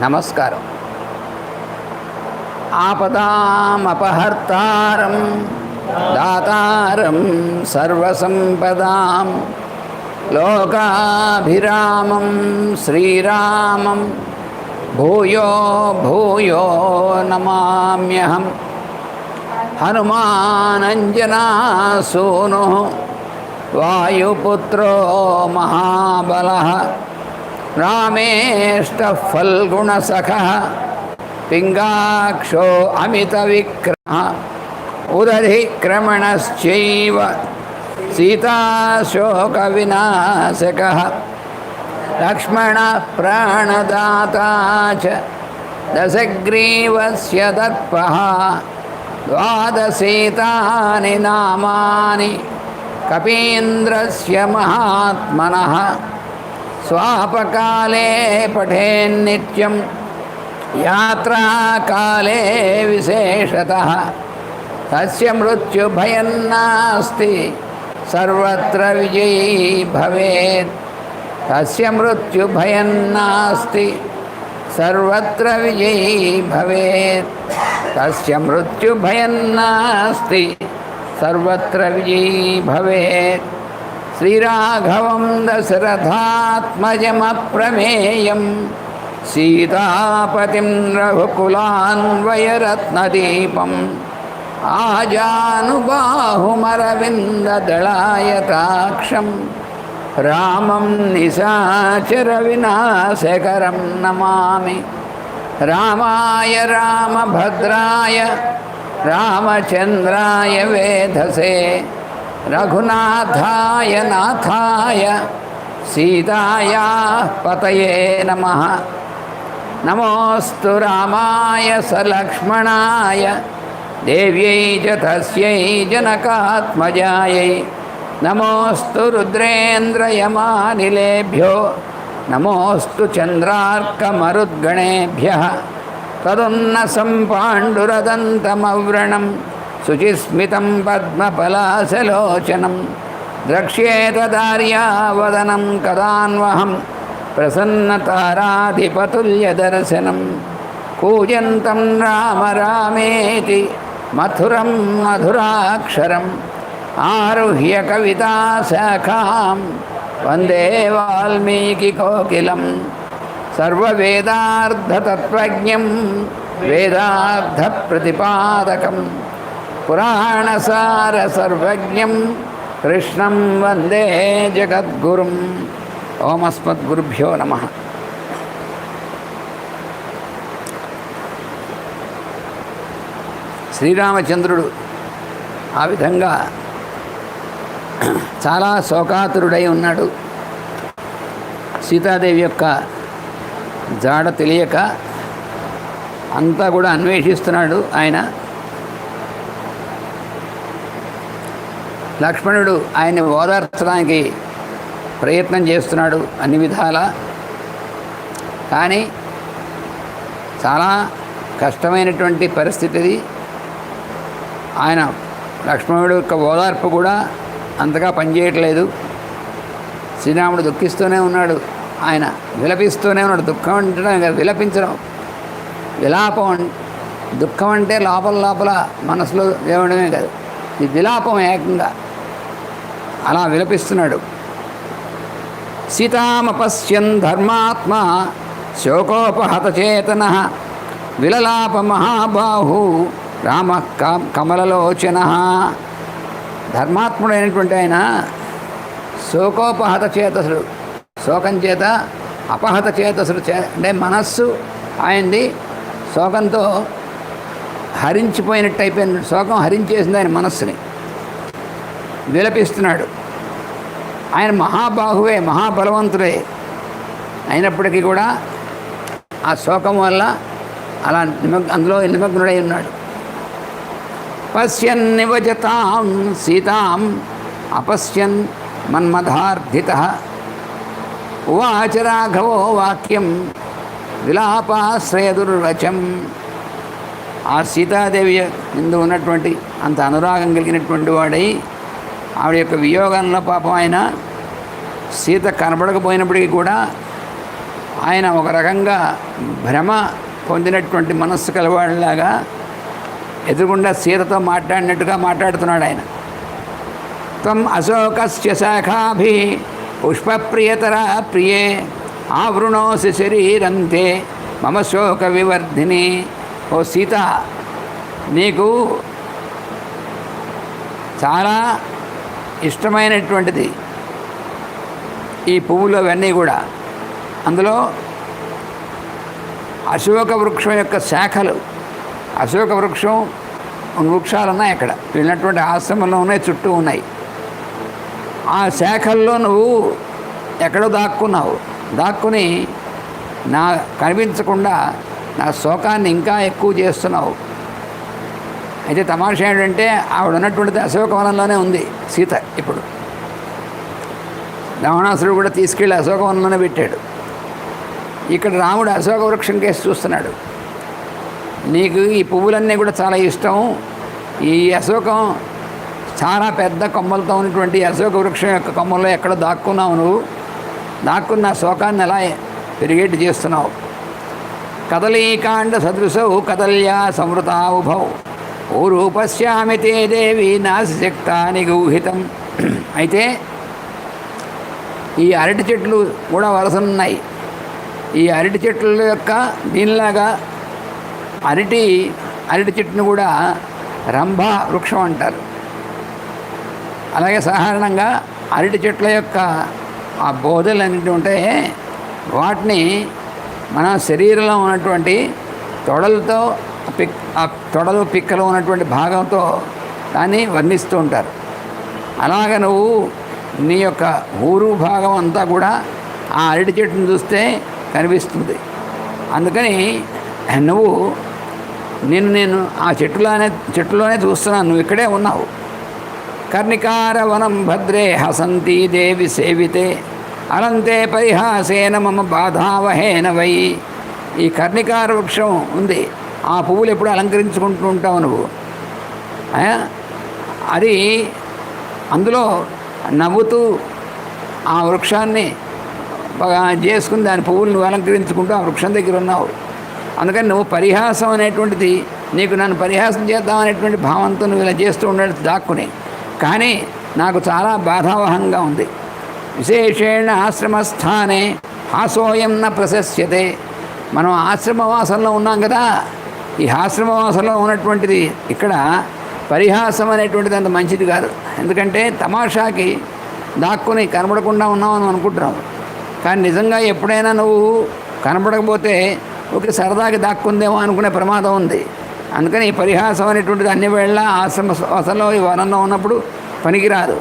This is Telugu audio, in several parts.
నమస్కారం. ఆపదామపహర్తారం దాతారం సర్వసంపదాం లోకాభిరామం శ్రీరామం భూయో భూయో నమామ్యహం. హనుమానంజనాసూను వాయుపుత్రో మహాబలః రామేష్టః ఫల్గుణసఖः పింగాక్షో అమితవిక్రమः ఉదధిక్రమణశ్చైవ సీతాశోకవినాశకः లక్ష్మణः ప్రాణదాతా చ దశగ్రీవస్య దర్పः ద్వాదశేతాని నామాని కపీంద్రస్య మహాత్మనః స్వాపకాలే పఠేన్నిత్యం యాత్రాకాలే విశేషతః తస్య మృత్యుభయం నాస్తి సర్వత్ర విజయీ భవేత్. తస్య మృత్యుభయం నాస్తి సర్వత్ర విజయీ భవేత్. తస్య మృత్యుభయం నాస్తి సర్వత్ర విజయీ భవేత్. శ్రీరాఘవం దశరథాత్మజమప్రమేయం సీతాపతిం రఘుకులాన్వయరత్నదీపం ఆజానుబాహుమరవిందదళాయతాక్షం రామం నిశాచర వినాశకరం నమామి. రామాయ రామభద్రాయ రామచంద్రాయ వేధసే రఘునాథాయ నాథాయ సీతాయా పతయే నమః. నమోస్తు రామాయ సలక్ష్మణాయ దేవ్యై చ తస్యై జనకాత్మజాయై. నమోస్తు రుద్రేంద్రయమానిలేభ్యో నమోస్తు చంద్రార్కమరుద్గణేభ్యః. తదున్నసం పాండురదంతమవ్రణం శుచిస్మితం పద్మపలాశలోచనం ద్రక్ష్యేతదార్యావదనం కదాన్వహం ప్రసన్నతారాధిపతుల్యదర్శనం. కూజంతం రామ రామేతి మధురం మధురాక్షరం ఆరుహ్య కవితాశాఖాం వందే వాల్మీకికోకిలం. సర్వవేదార్థతత్త్వజ్ఞం వేదార్థప్రతిపాదకం పురాణసారసర్వజ్ఞం కృష్ణం వందే జగద్గురుం. ఓమస్మద్గురుభ్యో నమః. శ్రీరామచంద్రుడు ఆ విధంగా చాలా శోకాతురుడై ఉన్నాడు. సీతాదేవి యొక్క జాడ తెలియక అంతా కూడా అన్వేషిస్తున్నాడు ఆయన. లక్ష్మణుడు ఆయన్ని ఓదార్చడానికి ప్రయత్నం చేస్తున్నాడు అన్ని విధాలా. కానీ చాలా కష్టమైనటువంటి పరిస్థితి. ఆయన లక్ష్మణుడు యొక్క ఓదార్పు కూడా అంతగా పనిచేయట్లేదు. శ్రీరాముడు దుఃఖిస్తూనే ఉన్నాడు, ఆయన విలపిస్తూనే ఉన్నాడు. దుఃఖం అంటే విలపించడం, విలాపం. దుఃఖం అంటే లోపల లోపల మనసులో ఏమడమే కాదు, ఈ విలాపం ఏకంగా అలా విలపిస్తున్నాడు. సీతామపశ్యన్ ధర్మాత్మ శోకోపహతచేతన విలలాప మహాబాహు రామ కమలలోచన. ధర్మాత్ముడైనటువంటి ఆయన శోకోపహత చేతసుడు, శోకం చేత అపహత చేతసుడు అంటే మనస్సు ఆయనది శోకంతో హరించిపోయినట్టు అయిపోయింది. శోకం హరించేసింది ఆయన మనస్సుని. విలపిస్తున్నాడు. ఆయన మహాబాహువే, మహాబలవంతుడే అయినప్పటికీ కూడా ఆ శోకం వల్ల అలా అందులో నిమగ్నుడై ఉన్నాడు. పశ్యన్ నివజతాం సీతాం అపశ్యన్ మన్మధార్ధితః ఉవాచ రాఘవో వాక్యం విలాపాశ్రయదుర్వచం. ఆ సీతాదేవి ఎందు ఉన్నటువంటి అంత అనురాగం కలిగినటువంటి వాడై ఆవిడ యొక్క వియోగంలో పాపం ఆయన సీత కనబడకపోయినప్పటికీ కూడా ఆయన ఒక రకంగా భ్రమ పొందినటువంటి మనస్సు కలవాడిలాగా ఎదురుగుండా సీతతో మాట్లాడినట్టుగా మాట్లాడుతున్నాడు ఆయన. త్వం అశోకస్య శాఖాభి పుష్పప్రియతర ప్రియే ఆవృణోసి శరీరంతే మమ శోక వివర్ధిని. ఓ సీత, నీకు చాలా ఇష్టమైనటువంటిది ఈ పువ్వులు అవన్నీ కూడా. అందులో అశోక వృక్షం యొక్క శాఖలు, అశోక వృక్షాలు ఉన్నాయి అక్కడ, వెళ్ళినటువంటి ఆశ్రమంలో ఉన్నాయి, చుట్టూ ఉన్నాయి. ఆ శాఖల్లో నువ్వు ఎక్కడో దాక్కుని నా కనిపించకుండా నా శోకాన్ని ఇంకా ఎక్కువ చేస్తున్నావు. అయితే తమాషా ఏంటంటే ఆవిడ ఉన్నటువంటిది అశోకవనంలోనే ఉంది సీత. ఇప్పుడు రావణాసురుడు కూడా తీసుకెళ్ళి అశోకవనంలోనే పెట్టాడు. ఇక్కడ రాముడు అశోక వృక్షం కేసి చూస్తున్నాడు. నీకు ఈ పువ్వులన్నీ కూడా చాలా ఇష్టం, ఈ అశోకం చాలా పెద్ద కొమ్మలతో ఉన్నటువంటి అశోక వృక్షం యొక్క కొమ్మల్లో ఎక్కడ దాక్కున్నావు, నువ్వు దాక్కున్న శోకాన్ని ఎలా పెరిగేట్టు చేస్తున్నావు. కదలీకాండ సదృశౌ కదల్యా సంవృతా ఉభౌ ఓ రూపశ్యామి తే దేవి నాసి శక్త నిగూహితం. అయితే ఈ అరటి చెట్లు కూడా వరసనున్నాయి. ఈ అరటి చెట్ల యొక్క దీనిలాగా అరటి చెట్టును కూడా రంభ వృక్షం అంటారు. అలాగే సాధారణంగా అరటి చెట్ల యొక్క ఆ బోధలు అనేవి ఉంటాయి, వాటిని మన శరీరంలో ఉన్నటువంటి తొడలతో ఆ తొడలు పిక్కలు ఉన్నటువంటి భాగంతో దాన్ని వర్ణిస్తూ ఉంటారు. అలాగ నువ్వు నీ యొక్క ఊరు భాగం అంతా కూడా ఆ అరటి చెట్టును చూస్తే కనిపిస్తుంది. అందుకని నువ్వు నేను ఆ చెట్టులోనే చూస్తున్నాను, నువ్వు ఇక్కడే ఉన్నావు. కర్ణికార వనం భద్రే హసంతి దేవి సేవితే అలంతే పరిహాసేన మమ బాధావహేన వై. ఈ కర్ణికార వృక్షం ఉంది, ఆ పువ్వులు ఎప్పుడు అలంకరించుకుంటూ ఉంటావు నువ్వు. అది అందులో నవ్వుతూ ఆ వృక్షాన్ని చేసుకుని దాని పువ్వులు నువ్వు అలంకరించుకుంటూ ఆ వృక్షం దగ్గర ఉన్నావు. అందుకని నువ్వు పరిహాసం అనేటువంటిది, నీకు నన్ను పరిహాసం చేద్దామనేటువంటి భావంతో నువ్వు ఇలా చేస్తూ ఉండేది దాక్కుని. కానీ నాకు చాలా బాధావహంగా ఉంది. విశేషేణ ఆశ్రమస్థానే హాసోయం న ప్రశస్యతే. మనం ఆశ్రమవాసంలో ఉన్నాం కదా, ఈ ఆశ్రమవాసంలో ఉన్నటువంటిది ఇక్కడ పరిహాసం అనేటువంటిది అంత మంచిది కాదు. ఎందుకంటే తమాషాకి దాక్కుని కనబడకుండా ఉన్నామని అనుకుంటున్నాం, కానీ నిజంగా ఎప్పుడైనా నువ్వు కనబడకపోతే ఒక సరదాకి దాక్కుందేమో అనుకునే ప్రమాదం ఉంది. అందుకని ఈ పరిహాసం అనేటువంటిది అన్ని వేళ ఆశ్రమవాసంలో ఈ వనంలో ఉన్నప్పుడు పనికిరాదు.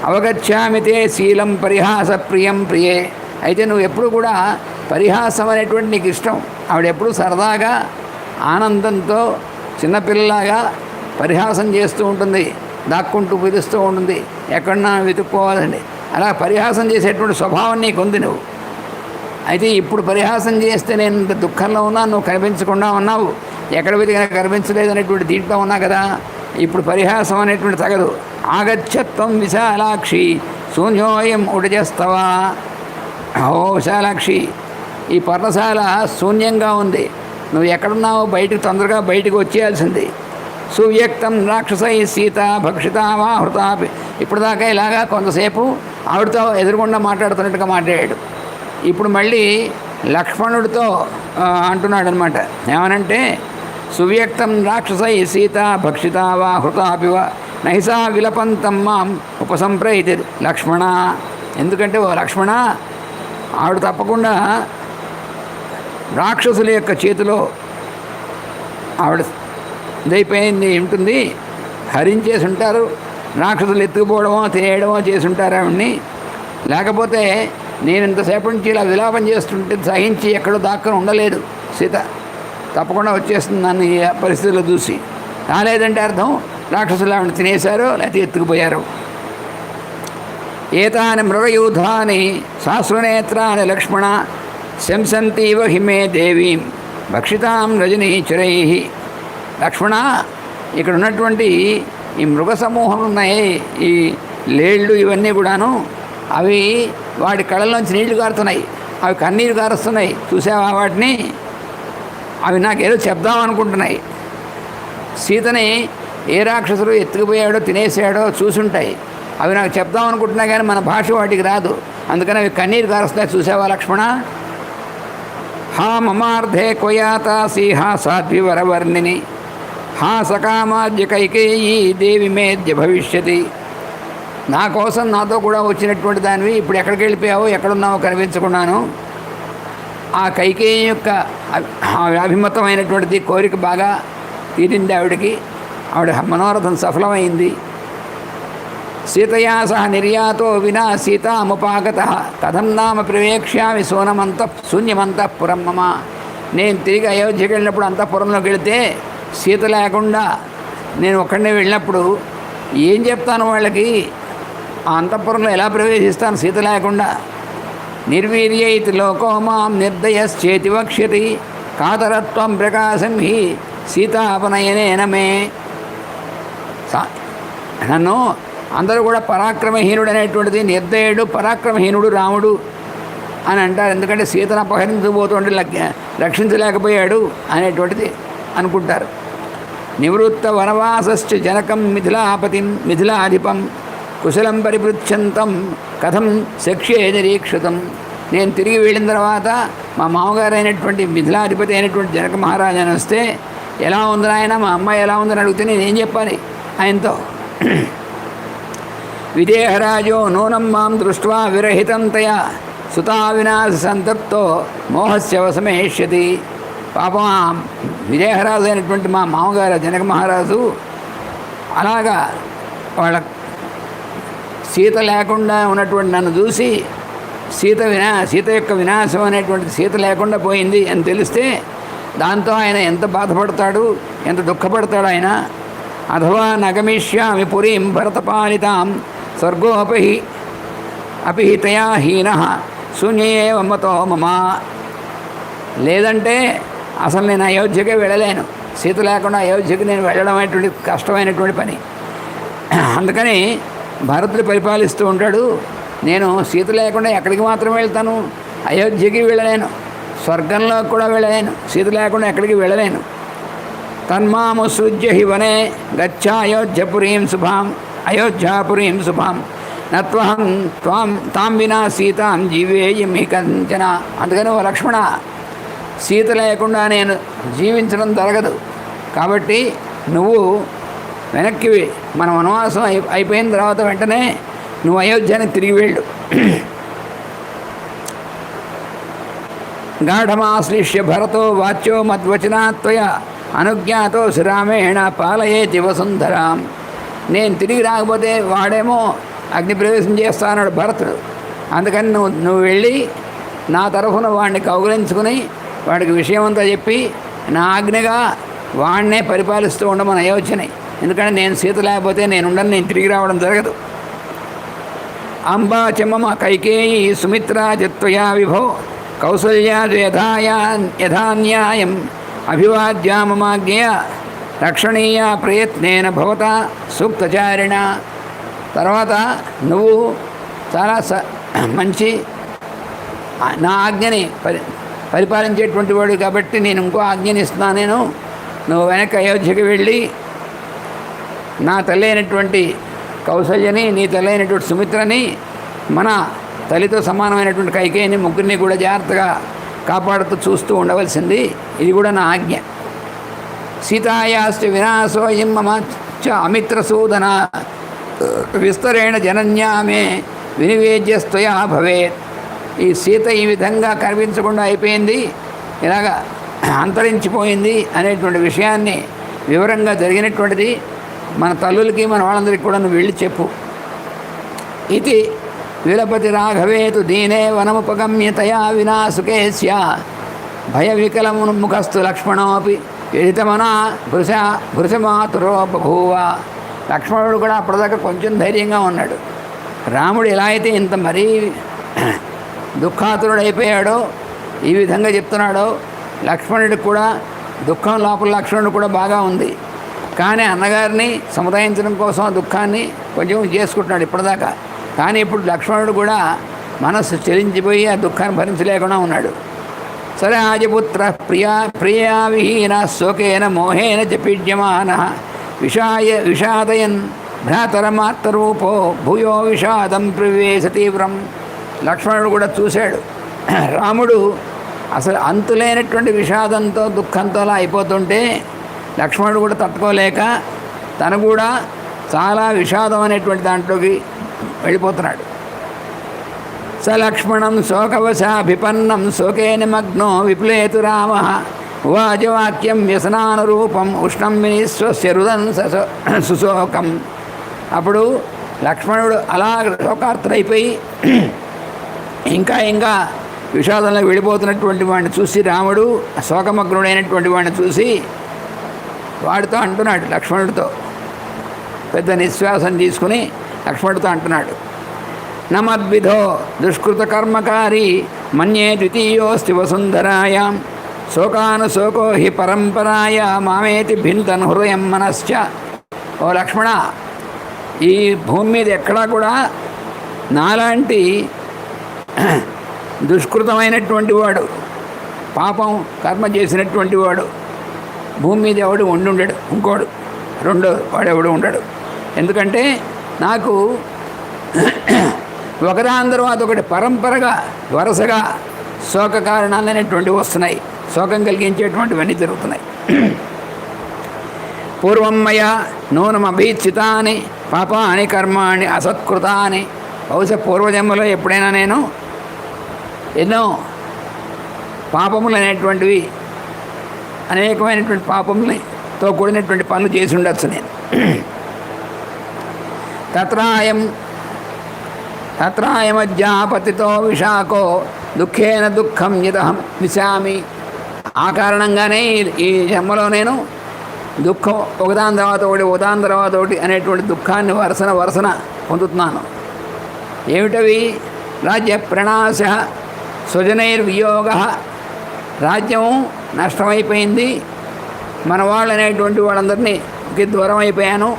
అవగచ్చామితే శీలం పరిహాస ప్రియం ప్రియే. అయితే నువ్వు ఎప్పుడు కూడా పరిహాసం అనేటువంటి నీకు ఇష్టం. ఆవిడెప్పుడు సరదాగా ఆనందంతో చిన్నపిల్లలాగా పరిహాసం చేస్తూ ఉంటుంది, దాక్కుంటూ పిలుస్తూ ఉంటుంది, ఎక్కడన్నా వెతుక్కోవాలండి. అలా పరిహాసం చేసేటువంటి స్వభావం నీకు ఉంది నువ్వు. అయితే ఇప్పుడు పరిహాసం చేస్తే నేను ఇంత దుఃఖంలో ఉన్నా, నువ్వు కనిపించకుండా ఉన్నావు, ఎక్కడ వెతికినా కనిపించలేదు అనేటువంటి దీంట్లో ఉన్నా కదా. ఇప్పుడు పరిహాసం అనేటువంటి తగదు. ఆగచ్చత్వం విశాలాక్షి శూన్యోయం ఉడజస్తవా. ఓ విశాలాక్షి, ఈ పర్ణశాల శూన్యంగా ఉంది, నువ్వు ఎక్కడున్నావు తొందరగా బయటకు వచ్చేయాల్సింది. సువ్యక్తం రాక్షసై సీత భక్షితామాహృతా. ఇప్పుడు దాకా ఇలాగా కొంతసేపు ఆవిడతో ఎదురుగుండా మాట్లాడుతున్నట్టుగా మాట్లాడాడు. ఇప్పుడు మళ్ళీ లక్ష్మణుడితో అంటున్నాడు అనమాట. ఏమనంటే సువ్యక్తం రాక్షసై సీత భక్షితావా హృతాపివ నైసా విలపంతం మాం ఉపసంప్రయితి లక్ష్మణ. ఎందుకంటే ఓ లక్ష్మణ, ఆవిడ తప్పకుండా రాక్షసుల యొక్క చేతిలో ఆవిడ ఇదైపోయింది ఉంటుంది, హరించేసి ఉంటారు. రాక్షసులు ఎత్తుకుపోవడమో తినేయడమో చేసి ఉంటారు ఆవిడ్ని. లేకపోతే నేను ఇంతసేపటి నుంచి ఇలా విలాపం చేస్తుంటే సహించి ఎక్కడో దాక్కుని ఉండలేదు సీత, తప్పకుండా వచ్చేస్తుంది నన్ను ఈ పరిస్థితుల్లో చూసి. రాలేదంటే అర్థం రాక్షసులు ఆవిడ తినేశారు, లేకపోతే ఎత్తుకుపోయారు. ఏతాని మృగయూధాని శాశ్వనేత్రాని లక్ష్మణ శంసంతీవ హిమే దేవీం భక్షితాం రజనీచరై. లక్ష్మణ, ఇక్కడ ఉన్నటువంటి ఈ మృగ సమూహం ఉన్నాయి, ఈ లేళ్ళు ఇవన్నీ కూడాను, అవి వాడి కళ్ళలోంచి నీళ్లు కారుతున్నాయి. అవి కన్నీరు కారుస్తున్నాయి. చూసావా వాటిని? అవి నాకేదో చెప్దామనుకుంటున్నాయి. సీతని ఏ రాక్షసుడు ఎత్తుకుపోయాడో తినేసాడో చూసుంటాయి. అవి నాకు చెప్దామనుకుంటున్నా కానీ మన భాష వాటికి రాదు. అందుకని అవి కన్నీరు కారుస్తున్నాయి. చూసావా లక్ష్మణ? హా మమార్థే కొయాతాసి హా సాధ్వివరవర్ణిని హా సకామాద్య కైకేయీ దేవి మేద్య భవిష్యతి. నా కోసం నాతో కూడా వచ్చినటువంటి దానివి ఇప్పుడు ఎక్కడికి వెళ్ళిపోయావో, ఎక్కడున్నావో కనిపించకున్నాను. ఆ కైకేయి యొక్క అభిమతమైనటువంటిది కోరిక బాగా తీరింది ఆవిడకి. ఆవిడ మనోరథం సఫలమైంది. సీతయా సహ నిర్యాతో వినా సీతాముపాగత కథం నామ ప్రవేక్ష్యామి శూన్యమంతఃపురం మమ. నేను తిరిగి అయోధ్యకి వెళ్ళినప్పుడు అంతఃపురంలోకి వెళితే సీత లేకుండా నేను ఒక్కడనే వెళ్ళినప్పుడు ఏం చెప్తాను వాళ్ళకి? ఆ అంతఃపురంలో ఎలా ప్రవేశిస్తాను సీత లేకుండా? నిర్వీర్యైతి లోకో మాం నిర్దయశ్చేతి వక్ష్యతి కాతరత్వం ప్రకాశం హి సీతాపనయనేన మే. నన్ను అందరూ కూడా పరాక్రమహీనుడు అనేటువంటిది, నిర్దయుడు పరాక్రమహీనుడు రాముడు అని అంటారు. ఎందుకంటే సీతను అపహరించబోతుంటే రక్షించలేకపోయాడు అనేటువంటిది అనుకుంటారు. నివృత్త వనవాసశ్చ జనకం మిథిలాధిపం కుశలం పరిపృచ్ఛంతం కథం శక్ష్యే నిరీక్షితం. నేను తిరిగి వెళ్ళిన తర్వాత మా మామగారు అయినటువంటి మిథిలాధిపతి అయినటువంటి జనక మహారాజాని వస్తే ఎలా ఉంది ఆయన, మా అమ్మాయి ఎలా ఉందని అడిగితే నేనేం చెప్పాలి ఆయనతో? విదేహరాజో నూనం మాం దృష్ట్వా విరహితం తయా సుతా వినాశ సంతప్తో మోహస్య వశమేష్యతి. పాపం విదేహరాజు అయినటువంటి మా మామగారు జనక మహారాజు అలాగా వాళ్ళ సీత లేకుండా ఉన్నటువంటి నన్ను చూసి సీత యొక్క వినాశం అనేటువంటి సీత లేకుండా పోయింది అని తెలిస్తే దాంతో ఆయన ఎంత బాధపడతాడు, ఎంత దుఃఖపడతాడు ఆయన. అథవా నగమిష్యామి పురీం భరతపాలితాం స్వర్గోపహితయా హీన శూన్యేవ మతో మమ. లేదంటే అసలు నేను అయోధ్యకే వెళ్ళలేను. సీత లేకుండా అయోధ్యకి నేను వెళ్ళడం అనేటువంటి కష్టమైనటువంటి పని. అందుకని భరతుడు పరిపాలిస్తూ ఉంటాడు. నేను సీత లేకుండా ఎక్కడికి మాత్రం వెళ్తాను? అయోధ్యకి వెళ్ళలేను, స్వర్గంలో కూడా వెళ్ళలేను. సీత లేకుండా ఎక్కడికి వెళ్ళలేను. తన్మాముసృజ్య హి వనే గచ్ఛాయోధ్యపురీం అయోధ్యాపురీం శుభాం నత్వహం తాం వినా సీతాం జీవేయమి కంచన. అందుకని ఓ లక్ష్మణ, సీత లేకుండా నేను జీవించడం జరగదు. కాబట్టి నువ్వు వెనక్కి మన వనవాసం అయిపోయిన తర్వాత వెంటనే నువ్వు అయోధ్యానికి తిరిగి వెళ్ళు. గాఢమాశ్లిష్య భరతో వాచ్యో మద్వచనాత్వయ అనుజ్ఞాతో శ్రీరామేణ పాలయేతి వసుంధరాం. నేను తిరిగి రాకపోతే వాడేమో అగ్నిప్రవేశం చేస్తాన్నాడు భరతుడు. అందుకని నువ్వు వెళ్ళి నా తరఫున వాడిని కౌగులించుకుని వాడికి విషయం అంతా చెప్పి నా ఆజ్ఞగా వాడినే పరిపాలిస్తూ ఉండమని అయోధ్యని. ఎందుకంటే నేను సీత లేకపోతే నేనుండను, నేను తిరిగి రావడం జరగదు. అంబా చెమ్మమ కైకేయి సుమిత్రా చత్వయా విభో కౌసల్యాదు యథాన్యాయం అభివాద్యామమాజ్ఞయ రక్షణీయ ప్రయత్నేన భవత సూక్తచారిణ. తర్వాత నువ్వు చాలా మంచి నా ఆజ్ఞని పరిపాలించేటువంటి వాడు కాబట్టి నేను ఇంకో ఆజ్ఞని ఇస్తున్నాను. నువ్వు వెనక్కి అయోధ్యకి వెళ్ళి నా తల్లి అయినటువంటి కౌసల్యని, నీ తల్లి అయినటువంటి సుమిత్రని, మన తల్లితో సమానమైనటువంటి కైకేయిని, ముగ్గురిని కూడా జాగ్రత్తగా కాపాడుతూ చూస్తూ ఉండవలసింది. ఇది కూడా నా ఆజ్ఞ. సీతాయాశ్చ వినాశోయం మమ చ అమిత్రసూదన విస్తరేణ జనన్యామే వినివేద్యస్త్వయా భవేత్. ఈ సీత ఈ విధంగా కనిపించకుండా అయిపోయింది, ఇలాగా అంతరించిపోయింది అనేటువంటి విషయాన్ని వివరంగా జరిగినటువంటిది మన తల్లులకి మన వాళ్ళందరికీ కూడా నువ్వు వెళ్ళి చెప్పు. ఇది విలపతి రాఘవేతు దీనే వనముపగమ్యతయా వినాసుకేస్య భయవికలముఖస్థు లక్ష్మణోపి ఎడితమన భృశమాతురో బభూవ. లక్ష్మణుడు కూడా అప్పటిదాకా కొంచెం ధైర్యంగా ఉన్నాడు. రాముడు ఎలా అయితే ఇంత మరీ దుఃఖాతురుడైపోయాడో, ఈ విధంగా చెప్తున్నాడో, లక్ష్మణుడికి కూడా దుఃఖం లోపల లక్ష్మణుడు కూడా బాగా ఉంది. కానీ అన్నగారిని సముదాయించడం కోసం ఆ దుఃఖాన్ని కొంచెం చేసుకుంటున్నాడు ఇప్పటిదాకా. కానీ ఇప్పుడు లక్ష్మణుడు కూడా మనస్సు చెలించిపోయి ఆ దుఃఖాన్ని భరించలేకుండా ఉన్నాడు. సరే ఆజపుత్ర ప్రియా విహీన శోకేన మోహేన చ పీడ్యమాన విషాదయన్ భ్రాతరమాత్రరూపో భూయో విషాదం ప్రవేశ తీవ్రం. లక్ష్మణుడు కూడా చూశాడు. రాముడు అసలు అంతులేనటువంటి విషాదంతో దుఃఖంతో అలా అయిపోతుంటే లక్ష్మణుడు కూడా తట్టుకోలేక తను కూడా చాలా విషాదం అనేటువంటి దాంట్లోకి వెళ్ళిపోతున్నాడు. స లక్ష్మణం శోకవశాభిపన్నం శోకే నిమగ్నో విప్లేతు రామ ఉవాచవాక్యం వ్యసనానురూపం ఉష్ణం వినిశ్వస్య రుదన్ సుశోకం. అప్పుడు లక్ష్మణుడు అలా శోకార్తుడైపోయి ఇంకా విషాదంలో వెళ్ళిపోతున్నటువంటి వాడిని చూసి రాముడు శోకమగ్నుడైనటువంటి వాడిని చూసి వాడితో అంటున్నాడు, లక్ష్మణుడితో పెద్ద నిశ్వాసం తీసుకుని లక్ష్మణుడితో అంటున్నాడు, నమద్విధో దుష్కృత కర్మకారి మన్యే ద్వితీయోస్తి వసుంధరాయాం శోకానుశోకో హి పరంపరాయ మామేతి భింతన్ హృదయం మనశ్చ. ఓ లక్ష్మణ, ఈ భూమి మీద ఎక్కడా కూడా నాలాంటి దుష్కృతమైనటువంటి వాడు, పాపం కర్మ చేసినటువంటి వాడు భూమి మీద ఎవడు ఉండడు, ఇంకోడు రెండో వాడెవడు ఉండడు. ఎందుకంటే నాకు ఒకదాని తర్వాత ఒకటి పరంపరగా వరుసగా శోక కారణాలనేటువంటివి వస్తున్నాయి, శోకం కలిగించేటువంటివన్నీ జరుగుతున్నాయి. పూర్వం మయా నూనమభీచితాని పాపాని కర్మాణి అసత్కృతాని. బహుశా పూర్వజన్మలో ఎప్పుడైనా నేను ఎన్నో పాపములు అనేటువంటివి అనేకమైనటువంటి పాపములతో కూడినటువంటి పనులు చేసి ఉండొచ్చు నేను. తత్రాయమధ్యాపతితో విశాఖో దుఃఖేన దుఃఖం యదహం విశామి. ఆ కారణంగానే ఈ జన్మలో నేను దుఃఖం ఒకదాని తర్వాత ఒకటి అనేటువంటి దుఃఖాన్ని వరుసన పొందుతున్నాను. ఏమిటవి? రాజ్య ప్రణాశ స్వజనైర్వియోగ. రాజ్యం నష్టమైపోయింది, మన వాళ్ళు అనేటువంటి వాళ్ళందరినీ దూరం అయిపోయాను.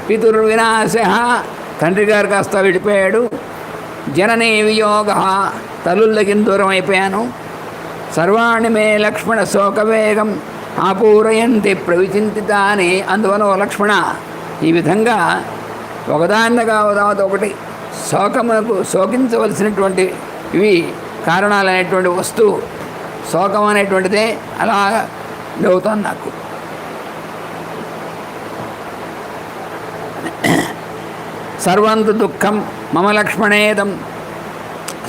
పితుర్వినాశ, తండ్రి గారు కాస్త విడిపోయాడు. జననీ వియోగ, తల్లులకి దూరం అయిపోయాను. సర్వాణి మే లక్ష్మణ శోకవేగం ఆపూరయంతి ప్రవిచింతితాని. అందువల్ల ఓ లక్ష్మణ, ఈ విధంగా ఒకదానిగా ఒకటి శోకమునకు శోకించవలసినటువంటి ఇవి కారణాలు అనేటువంటి వస్తువు శోకం అనేటువంటిదే అలా అవుతుంది నాకు. సర్వంతు దుఃఖం మమ లక్ష్మణేదం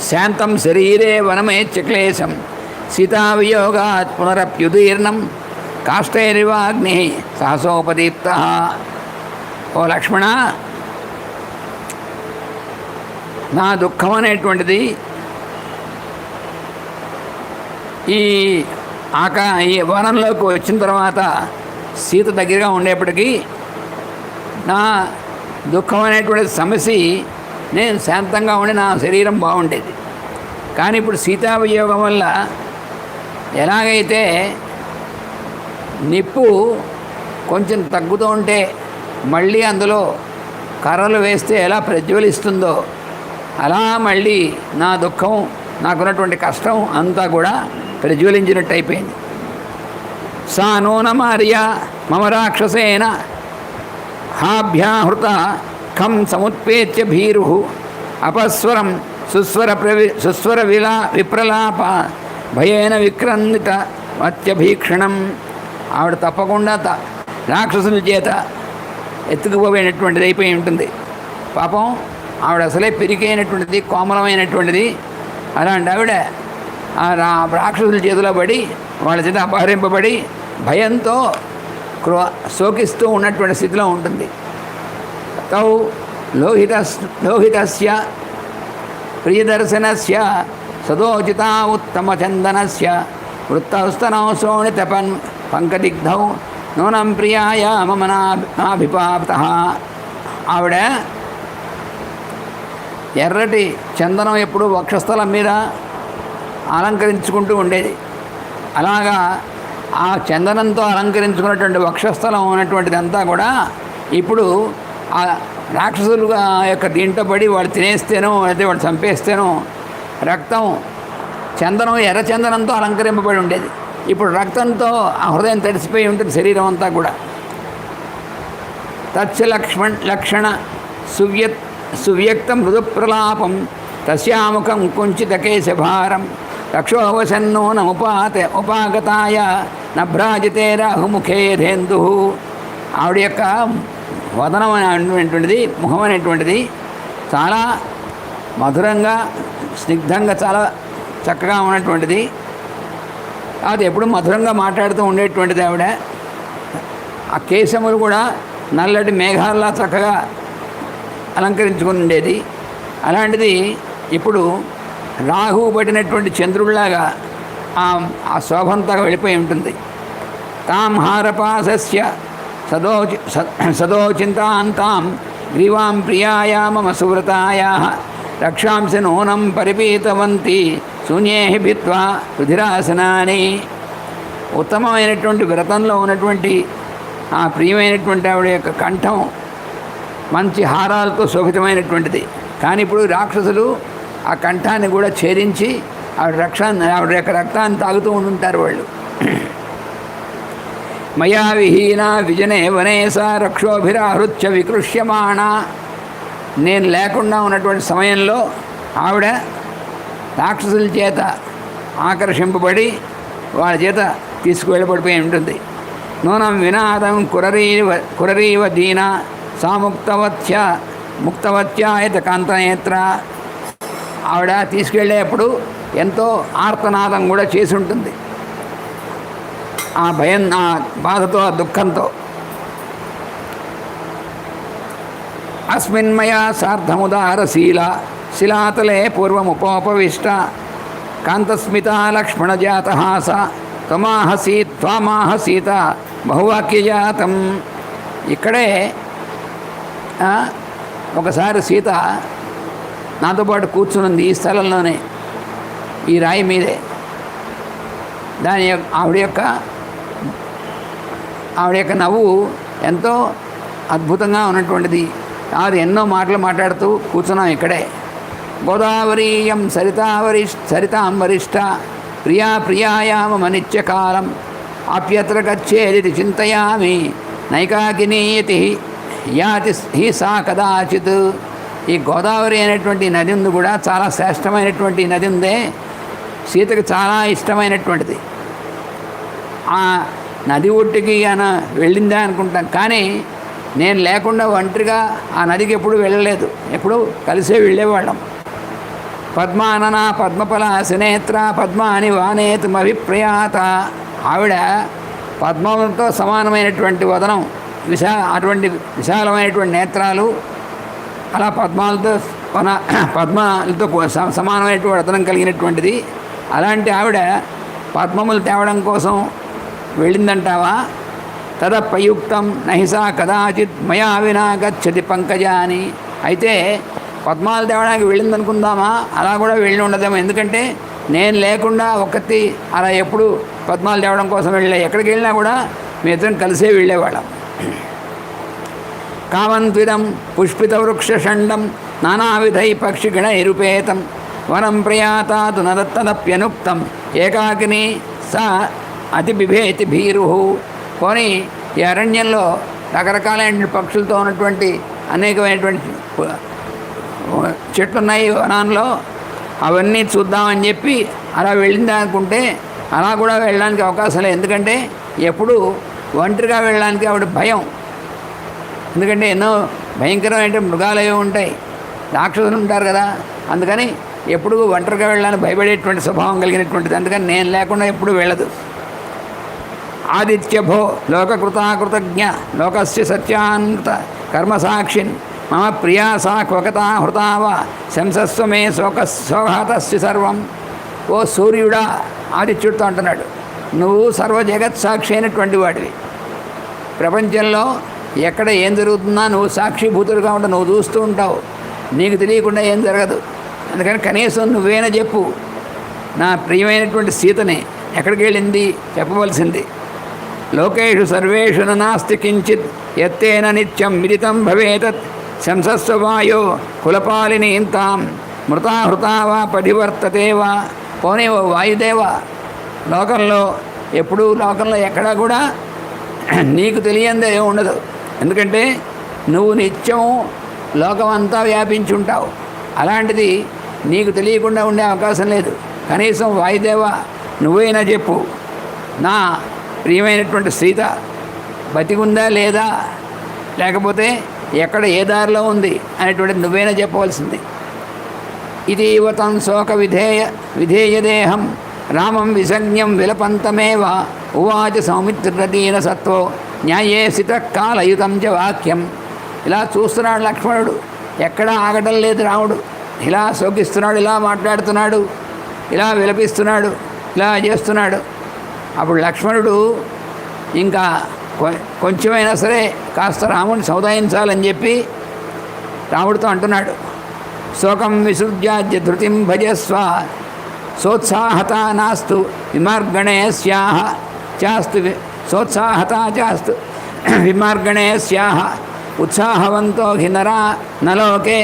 శాంతం శరీరే వనమేత్య క్లేశం సీతావియోగాత్ పునరప్యుదీర్ణం కాష్టైరివాగ్ని సహసోపదీప్త. ఓ లక్ష్మణ, నా దుఃఖం అనేటువంటిది ఈ వనంలోకి వచ్చిన తర్వాత సీత దగ్గరగా ఉండేప్పటికీ నా దుఃఖం అనేటువంటి సమస్య నేను శాంతంగా ఉండి నా శరీరం బాగుండేది. కానీ ఇప్పుడు సీతావియోగం వల్ల ఎలాగైతే నిప్పు కొంచెం తగ్గుతూ ఉంటే మళ్ళీ అందులో కర్రలు వేస్తే ఎలా ప్రజ్వలిస్తుందో అలా మళ్ళీ నా దుఃఖం, నాకున్నటువంటి కష్టం అంతా కూడా ప్రజ్వలించినట్టు అయిపోయింది. సా నూనమార్య మమ రాక్షసేన హాభ్యాహృత ఖం సముత్పేత్య భీరు అపస్వరం సుస్వర విప్రలాప భయేన విక్రందిత అత్యభీక్షణం. ఆవిడ తప్పకుండా రాక్షసుల చేత ఎత్తుకుపోయినటువంటిది అయిపోయి ఉంటుంది. పాపం ఆవిడ అసలే పెరిగైనటువంటిది, కోమలమైనటువంటిది. అలాంటి ఆవిడ ఆ రాక్షసుల చేతిలో పడి వాళ్ళ చేత అపహరింపబడి భయంతో శోకిస్తూ ఉన్నటువంటి స్థితిలో ఉంటుంది. తౌ లోహితస్య ప్రియదర్శనస్య సదోచితా ఉత్తమ చందనస్య వృత్తస్తనౌ శోణితపన్ పంకదిగ్ధౌ నూనం ప్రియాయ మమ నాభిపాత. ఆవిడ ఎర్రటి చందనం ఎప్పుడు వక్షస్థలం మీద అలంకరించుకుంటూ ఉండేది. అలాగా ఆ చందనంతో అలంకరించుకున్నటువంటి వక్షస్థలం ఉన్నటువంటిదంతా కూడా ఇప్పుడు ఆ రాక్షసులుగా యొక్క దీంట్లో పడి వాళ్ళు తినేస్తేనో అయితే వాళ్ళు చంపేస్తేనో రక్తం చందనం ఎర్ర చందనంతో అలంకరింపబడి ఉండేది. ఇప్పుడు రక్తంతో ఆ హృదయం తడిసిపోయి ఉంటుంది శరీరం అంతా కూడా. తచ్చ లక్షణ సువ్యక్త మృదు ప్రలాపం తస్యాముఖం కుంచిత కేశభారం రక్షోవసన్నో ఉపాగతాయ నభ్రాజితే రాహుముఖేధేందు. ఆవిడ యొక్క వదనం అనేటువంటిది, ముఖం అనేటువంటిది చాలా మధురంగా స్నిగ్ధంగా చాలా చక్కగా ఉన్నటువంటిది. అది ఎప్పుడు మధురంగా మాట్లాడుతూ ఉండేటువంటిది ఆవిడ. ఆ కేశములు కూడా నల్లటి మేఘాల్లా చక్కగా అలంకరించుకుని ఉండేది. అలాంటిది ఇప్పుడు రాహువు పట్టినటువంటి చంద్రుడిలాగా ఆ శోభంతా వెళ్ళిపోయి ఉంటుంది. తాం హారపాసస్య సదోచింతాంతాం గ్రీవాం ప్రియాయా మమ సువ్రతాయా రక్షాంసి నూనం పరిపీతవంతి శూన్యేహి భిత్వా రుధిరాసనాని. ఉత్తమమైనటువంటి వ్రతంలో ఉన్నటువంటి ఆ ప్రియమైనటువంటి ఆవిడ యొక్క కంఠం మంచి హారాలతో శోభితమైనటువంటిది. కానీ ఇప్పుడు రాక్షసులు ఆ కంఠాన్ని కూడా ఛేదించి ఆవిడ యొక్క రక్తాన్ని తాగుతూ ఉంటుంటారు వాళ్ళు. మయా విహీన విజనే వనేస రక్షోభిరాహృత్య వికృష్యమాణ. నేను లేకుండా ఉన్నటువంటి సమయంలో ఆవిడ రాక్షసుల చేత ఆకర్షింపబడి వాళ్ళ చేత తీసుకువెళ్ళబడిపోయి ఉంటుంది. నూనం వినాదం కురరీవ దీన ముక్తవత్యాయత కాంతనేత్ర. ఆవిడ తీసుకెళ్ళేప్పుడు ఎంతో ఆర్తనాదం కూడా చేసి ఉంటుంది. ఆ భయం, ఆ బాధతో, ఆ దుఃఖంతో. అస్మిన్మయా సార్ధముదారశీల శిలాతలే పూర్వముపోపవిష్ట కాంతస్మిత లక్ష్మణజాతహాస త్వమాహసీత బహువాక్యజాతం. ఇక్కడే ఒకసారి సీత నాతో పాటు కూర్చునుంది ఈ స్థలంలోనే, ఈ రాయి మీదే. ఆవిడ యొక్క నవ్వు ఎంతో అద్భుతంగా ఉన్నటువంటిది. అది ఎన్నో మాటలు మాట్లాడుతూ కూర్చున్నాం ఇక్కడే. గోదావరీయం సరితాం వరిష్ట ప్రియాయామ నిత్యకాలం ఆప్యత్ర గచ్చేది చింతయామి నైకాకినీయతి యాతి హి సా కదాచిత్. ఈ గోదావరి అనేటువంటి నది ఉంది కూడా చాలా శ్రేష్టమైనటువంటి నది ఉందే, సీతకు చాలా ఇష్టమైనటువంటిది. ఆ నది ఒడ్డుకి ఆయన వెళ్ళిందా అనుకుంటాం, కానీ నేను లేకుండా ఒంటరిగా ఆ నదికి ఎప్పుడు వెళ్ళలేదు, ఎప్పుడు కలిసే వెళ్ళేవాళ్ళం. పద్మానన పద్మఫల సునేత్ర పద్మాని వానేతుమభిప్రయాత. ఆవిడ పద్మములతో సమానమైనటువంటి వదనం, అటువంటి విశాలమైనటువంటి నేత్రాలు, అలా పద్మాలతో సమానమైనటువంటి వదనం కలిగినటువంటిది. అలాంటి ఆవిడ పద్మములు తేవడం కోసం వెళ్ళిందంటావా? తదప్రయుక్తం నహిసా కదాచిత్ మయా వినా గచ్చతి పంకజాని. అయితే పద్మాలు తేవడానికి వెళ్ళిందనుకుందామా? అలా కూడా వెళ్ళి ఉండదేమో, ఎందుకంటే నేను లేకుండా ఒక్కతి అలా ఎప్పుడు పద్మాలు తేవడం కోసం వెళ్ళే, ఎక్కడికి వెళ్ళినా కూడా మీ ఇద్దరం కలిసే వెళ్ళేవాళ్ళం. కామంత్విదం పుష్పిత వృక్షషండం నానావిధై పక్షిగణ నిరుపేతం వనం ప్రయాతాతు నదత్తదప్యనుక్తం ఏకాకిని సా అతి బిభేతి భీరు. పోనీ ఈ అరణ్యంలో రకరకాలైన పక్షులతో ఉన్నటువంటి అనేకమైనటువంటి చెట్లున్నాయి వనంలో, అవన్నీ చూద్దామని చెప్పి అలా వెళ్ళిందా అనుకుంటే అలా కూడా వెళ్ళడానికి అవకాశం లేదు. ఎందుకంటే ఎప్పుడు ఒంటరిగా వెళ్ళడానికి ఆవిడ భయం. ఎందుకంటే ఎన్నో భయంకరమైన మృగాలు అవి ఉంటాయి, రాక్షసులు ఉంటారు కదా, అందుకని ఎప్పుడు ఒంటరిగా వెళ్ళడానికి భయపడేటువంటి స్వభావం కలిగినటువంటిది. అందుకని నేను లేకుండా ఎప్పుడు వెళ్ళదు. ఆదిత్యభో లోకకృతాకృతజ్ఞ లోకస్య సత్యాన్కృత కర్మసాక్షిన్ మమ ప్రియా సా క్వకతా హృతావ శంసస్వ మే శోకహాతస్య సర్వం. ఓ సూర్యుడా, ఆదిత్యుడితో అంటున్నాడు, నువ్వు సర్వ జగత్సాక్షి అయినటువంటి వాడివి. ప్రపంచంలో ఎక్కడ ఏం జరుగుతున్నా నువ్వు సాక్షిభూతుడుగా ఉంటావు, నువ్వు చూస్తూ ఉంటావు, నీకు తెలియకుండా ఏం జరగదు. అందుకని కనీసం నువ్వేనా చెప్పు, నా ప్రియమైనటువంటి సీతని ఎక్కడికి వెళ్ళింది చెప్పవలసింది. లోకేషు సర్వేషు నాస్తి కించిత్ ఎత్తేన నిత్యం విదితం భవేతత్ శంసస్వ వాయో కులపాలినీం తాం మృతాహృతా వా పరివర్తతే వా. పోనీ ఓ వాయుదేవ, లోకంలో ఎక్కడా కూడా నీకు తెలియందే ఉండదు. ఎందుకంటే నువ్వు నిత్యం లోకమంతా వ్యాపించి ఉంటావు. అలాంటిది నీకు తెలియకుండా ఉండే అవకాశం లేదు. కనీసం వాయుదేవ నువ్వైనా చెప్పు, నా ప్రియమైనటువంటి సీత బతికుందా లేదా, లేకపోతే ఎక్కడ ఏ దారిలో ఉంది అనేటువంటిది నువ్వైనా చెప్పవలసింది. ఇది తం శోక విధేయదేహం రామం విసజ్ఞం విలపంతమేవ ఉవాచ సౌమిత్రదీన సత్వో న్యాయే స్థిత కాలయుతం చ వాక్యం. ఇలా చూస్తున్నాడు లక్ష్మణుడు, ఎక్కడా ఆగటం లేదు రాముడు. ఇలా శోకిస్తున్నాడు, ఇలా మాట్లాడుతున్నాడు, ఇలా విలపిస్తున్నాడు, ఇలా చేస్తున్నాడు. అప్పుడు లక్ష్మణుడు ఇంకా కొంచెమైనా సరే కాస్త రాముడిని సౌదాయించాలని చెప్పి రాముడితో అంటున్నాడు, శోకం విసృజ్యాద్య ధృతిం భజస్వ సోత్సాహత నాస్తు విమార్గణే స్యాహ చాస్తు సోత్సాహత చాస్తు విమార్గణే స్యాహ ఉత్సాహవంతో హి నరా నలోకే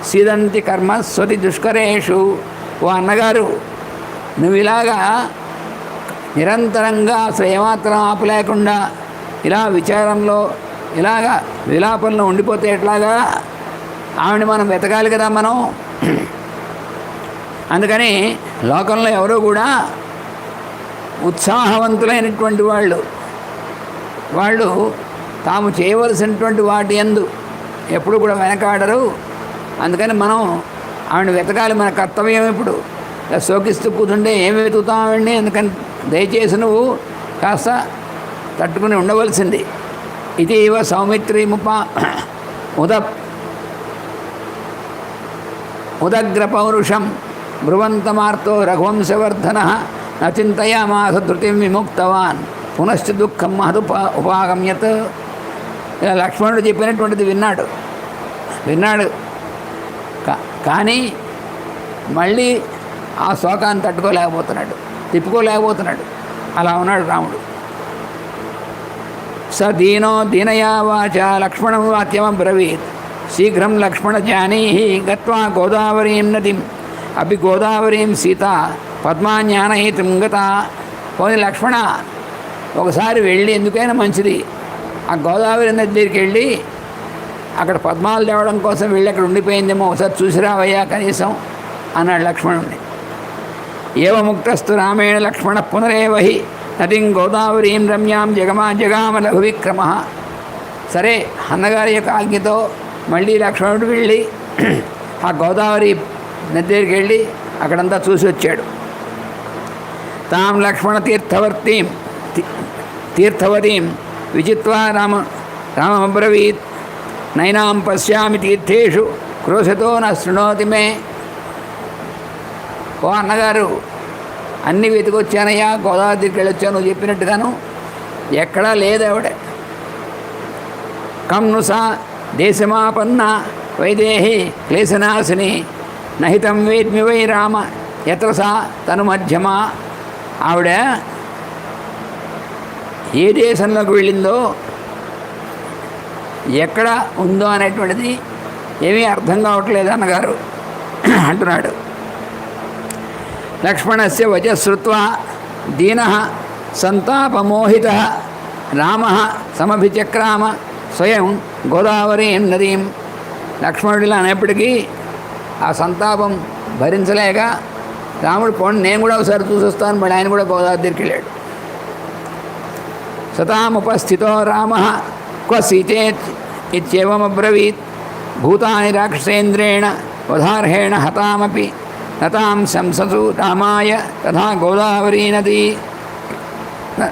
సీదంతి కర్మ స్వతి దుష్కరేషు. ఓ అన్నగారు, నువ్వు ఇలాగా నిరంతరంగా అసలు ఏమాత్రం ఆపు లేకుండా ఇలా విచారంలో ఇలాగా విలాపంలో ఉండిపోతే ఎట్లాగా? ఆవిడని మనం వెతకాలి కదా మనం. అందుకని లోకంలో ఎవరూ కూడా ఉత్సాహవంతులైనటువంటి వాళ్ళు తాము చేయవలసినటువంటి వాటి యందు ఎప్పుడు కూడా వెనకాడరు. అందుకని మనం ఆవిడని వెతకాలి, మన కర్తవ్యం. ఇప్పుడు శోకిస్తూ కూర్చుంటే ఏమి వెతుకుతామండి? అందుకని దయచేసి నువ్వు కాస్త తట్టుకుని ఉండవలసింది. ఇది ఇవ సౌమిత్రిముపా ఉదగ్రపౌరుషం బ్రువంతమార్తో రఘువంశవర్ధన నచింతయామాస ధృతిం విముక్తవాన్ పునశ్చ దుఃఖం ఉపాగమ్యత్. ఇలా లక్ష్మణుడు చెప్పినటువంటిది విన్నాడు. కానీ మళ్ళీ ఆ శోకాన్ని తిప్పుకోలేకపోతున్నాడు. అలా ఉన్నాడు రాముడు. స దీనో దీనయా వాచ లక్ష్మణం వాక్యమబ్రవీత్ శీఘ్రం లక్ష్మణ జానీహి గత్వా గోదావరీం నదిం అపి గోదావరీం సీత పద్మాజ్ఞానహితం గత. పోనీ లక్ష్మణ, ఒకసారి వెళ్ళి ఎందుకైనా మంచిది ఆ గోదావరి నది దగ్గరికి వెళ్ళి అక్కడ పద్మాలు తేవడం కోసం వెళ్ళి అక్కడ ఉండిపోయిందేమో ఒకసారి చూసిరావయ్యా కనీసం అన్నాడు లక్ష్మణుడిని. ఏవ ముక్తస్తు రామేణ లక్ష్మణ పునరేవహి నదిం గోదావరీం రమ్యాం జగామ లఘు విక్రమ. సరే, అన్నగారి యొక్క ఆజ్ఞతో మళ్ళీ లక్ష్మణుడు వెళ్ళి ఆ గోదావరి నది దగ్గరికి వెళ్ళి అక్కడంతా చూసి వచ్చాడు. తాం లక్ష్మణ తీర్థవతీం విజిత్వా రామబ్రవీత్ నైనాం పశ్యామి తీర్థేషు క్రోశతో న శృణోతి మే. ఓ అన్నగారు, అన్నీ వెతికొచ్చానయ్యా, గోదావరి దగ్గరికి వెళ్ళొచ్చాను నువ్వు చెప్పినట్టుగాను, ఎక్కడా లేదు ఆవిడ. కమ్ను సా దేశమాపన్న వైదేహి క్లేశనాశిని నహితం వేద్మి వై రామ ఎత్ర సా తను మధ్యమా. ఆవిడ ఏ దేశంలోకి వెళ్ళిందో ఎక్కడ ఉందో అనేటువంటిది ఏమీ అర్థం కావట్లేదు అన్నగారు అంటున్నాడు. లక్ష్మణస్య వచశ్రుత్వా దీనః సంతాపమోహితః రామః సమభిచక్రామ స్వయం గోదావరీం నదీం. లక్ష్మణుడిలా అనేప్పటికీ ఆ సంతాపం భరించలేక రాముడు పోండి నేను కూడా ఒకసారి చూసొస్తాను, మళ్ళీ ఆయన కూడా గోదావరి దగ్గరికి వెళ్ళాడు. సతాముపస్థితో రామః క్వ సీతేత్ ఇత్యేవమబ్రవీత్ భూతాని రాక్షసేంద్రేణ వధార్హేణ హతామపి నతాం శంససు రామాయ తథా గోదావరీ నదీ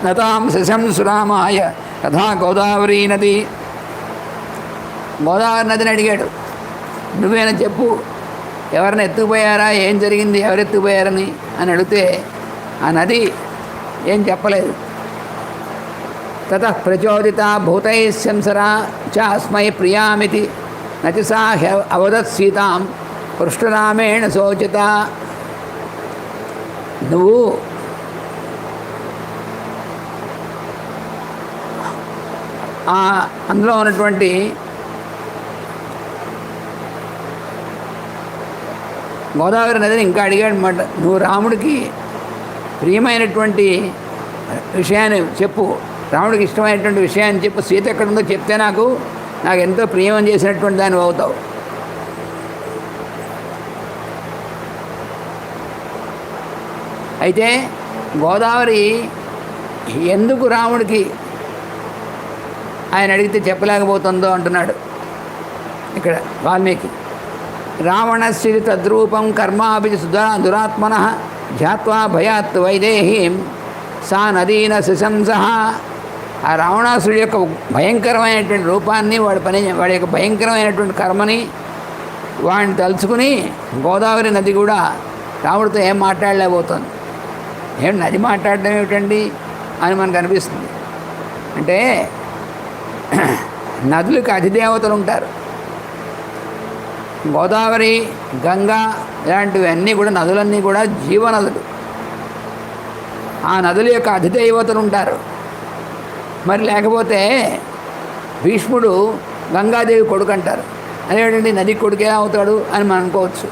నతాం శశంసు రామాయ తథా గోదావరీ నది. గోదావరి నదిని అడిగాడు, నువ్వేనా చెప్పు, ఎవరిని ఎత్తుకుపోయారా, ఏం జరిగింది, ఎవరు ఎత్తుకుపోయారని అని అడిగితే ఆ నది ఏం చెప్పలేదు. తతః ప్రచోదిత భూతై శంసరా చాస్మై ప్రియామితి నచి సా అవదత్ సీతాం పృష్ఠరామేణ శోచిత. నువ్వు అందులో ఉన్నటువంటి గోదావరి నదిని ఇంకా అడిగాడు అన్నమాట. నువ్వు రాముడికి ప్రియమైనటువంటి విషయాన్ని చెప్పు, రాముడికి ఇష్టమైనటువంటి విషయాన్ని చెప్పు, సీత ఎక్కడుందో చెప్తే నాకు ఎంతో ప్రియమని చేసినటువంటి దాన్ని అవుతావు. అయితే గోదావరి ఎందుకు రాముడికి ఆయన అడిగితే చెప్పలేకపోతుందో అంటున్నాడు ఇక్కడ వాల్మీకి. రావణశ్రీ తద్రూపం కర్మాభి దురాత్మన ధ్యాత్వా భయాత్ వైదేహీం సా నదీన శిశంస. ఆ రావణాసుడి యొక్క భయంకరమైనటువంటి రూపాన్ని, వాడి యొక్క భయంకరమైనటువంటి కర్మని వాడిని తలుచుకుని గోదావరి నది కూడా రాముడితో ఏం మాట్లాడలేకపోతుంది. ఏం నది మాట్లాడడం ఏమిటండి అని మనకు అనిపిస్తుంది. అంటే నదులకు అధిదేవతలు ఉంటారు. గోదావరి, గంగా ఇలాంటివన్నీ కూడా నదులన్నీ కూడా జీవనదులు. ఆ నదుల యొక్క అధిదేవతలు ఉంటారు. మరి లేకపోతే భీష్ముడు గంగాదేవి కొడుకు అంటారు. అదేంటండి నది కొడుకే అవుతాడు అని మనం అనుకోవచ్చు.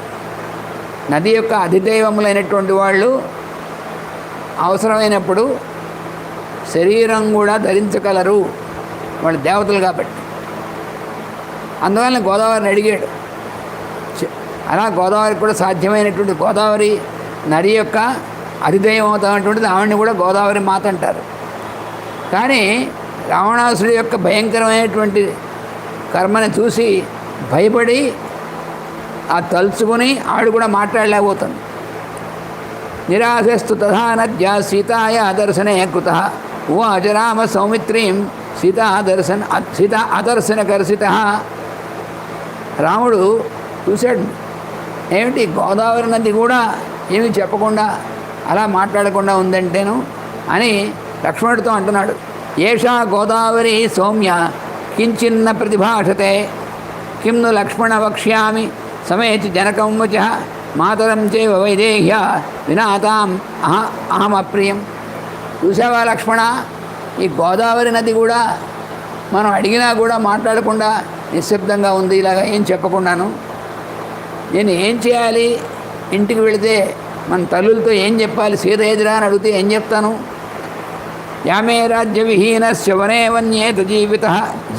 నది యొక్క అధిదైవములైనటువంటి వాళ్ళు అవసరమైనప్పుడు శరీరం కూడా ధరించగలరు, వాళ్ళు దేవతలు కాబట్టి. అందువల్ల గోదావరిని అడిగాడు. అలా గోదావరికి కూడా సాధ్యమైనటువంటి గోదావరి నది యొక్క అధిదైవం అవుతున్నటువంటిది ఆవిడని కూడా గోదావరి మాత అంటారు. కానీ రావణాసుడి యొక్క భయంకరమైనటువంటి కర్మని చూసి భయపడి ఆ తలుచుకొని ఆవిడ కూడా మాట్లాడలేకపోతుంది. నిరాశస్తు తథా నద్యా సీతాయ దర్శనే కృత ఉవాచ రామ సౌమిత్రీం సీతా అదర్శన కర్షిత. రాముడు చూశాడు, ఏమిటి గోదావరి నది కూడా ఏమీ చెప్పకుండా అలా మాట్లాడకుండా ఉందంటేను అని లక్ష్మణుడితో అంటున్నాడు. ఏషా గోదావరి సౌమ్య కించిన్న ప్రతిభాషతే కింను లక్ష్మణ వక్ష్యామి సమేతి జనకం వచ మాతరం చైవ వైదేహ్య వినాతాం అహమప్రియం. చూసావా లక్ష్మణ, ఈ గోదావరి నది కూడా మనం అడిగినా కూడా మాట్లాడకుండా నిశ్శబ్దంగా ఉంది, ఇలాగ ఏం చెప్పకుండాను. నేను ఏం చేయాలి? ఇంటికి వెళితే మన తల్లులతో ఏం చెప్పాలి? సీత ఎదురా అని అడిగితే ఏం చెప్తాను? యామే రాజ్య విహీనస్య వనే వన్యేత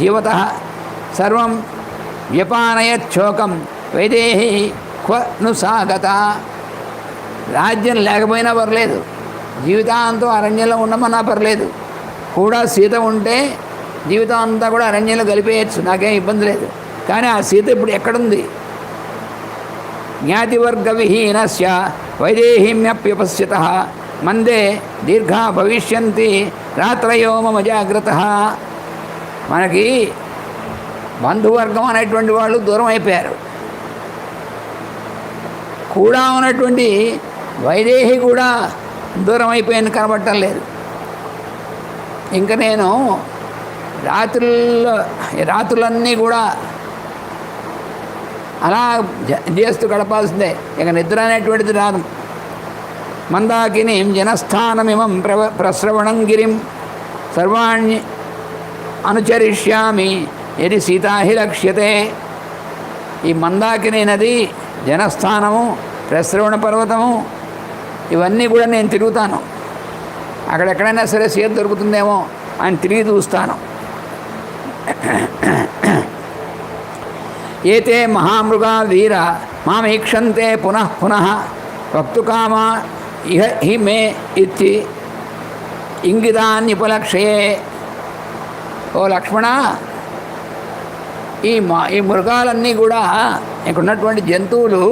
జీవత సర్వం వ్యపానయచ్చోకం వైదేహి క్వను సాగత. రాజ్యం లేకపోయినా పర్లేదు, జీవితాంతం అరణ్యంలో ఉండమన్నా పర్లేదు, కూడా సీత ఉంటే జీవితం అంతా కూడా అరణ్యంలో గలిపేయచ్చు, నాకేం ఇబ్బంది లేదు. కానీ ఆ సీత ఇప్పుడు ఎక్కడుంది? జ్ఞాతివర్గ విహీనస్య వైదేహీమ్యప్యపశ్యత మందే దీర్ఘా భవిష్యంతి రాత్రయో మమ జాగ్రత్త. మనకి బంధువర్గం అనేటువంటి వాళ్ళు దూరం అయిపోయారు, కూడా ఉన్నటువంటి వైదేహి కూడా దూరం అయిపోయింది, కనబడటం లేదు. ఇంకా నేను రాత్రులన్నీ కూడా అలా చేస్తూ గడపాల్సిందే, ఇక నిద్ర అనేటువంటిది రాదు. మందాకినీం జనస్థానమిమం ప్రశ్రవణం గిరిం సర్వాణ్ణి అనుచరిష్యామి యది సీతాహి లక్ష్యతే. ఈ మందాకిని నది, జనస్థానము, ప్రశ్రవణ పర్వతము ఇవన్నీ కూడా నేను తిరుగుతాను. అక్కడెక్కడైనా సరే సీత దొరుకుతుందేమో అని తిరిగి చూస్తాను. ఏతే మహామృగా వీర మామీక్షంతే పునః పునః వక్తుకామా ఇహ హి మే ఇత్తి ఇంగితాన్యుపలక్షయే. ఓ లక్ష్మణ, ఈ మృగాలన్నీ కూడా, ఇక్కడ ఉన్నటువంటి జంతువులు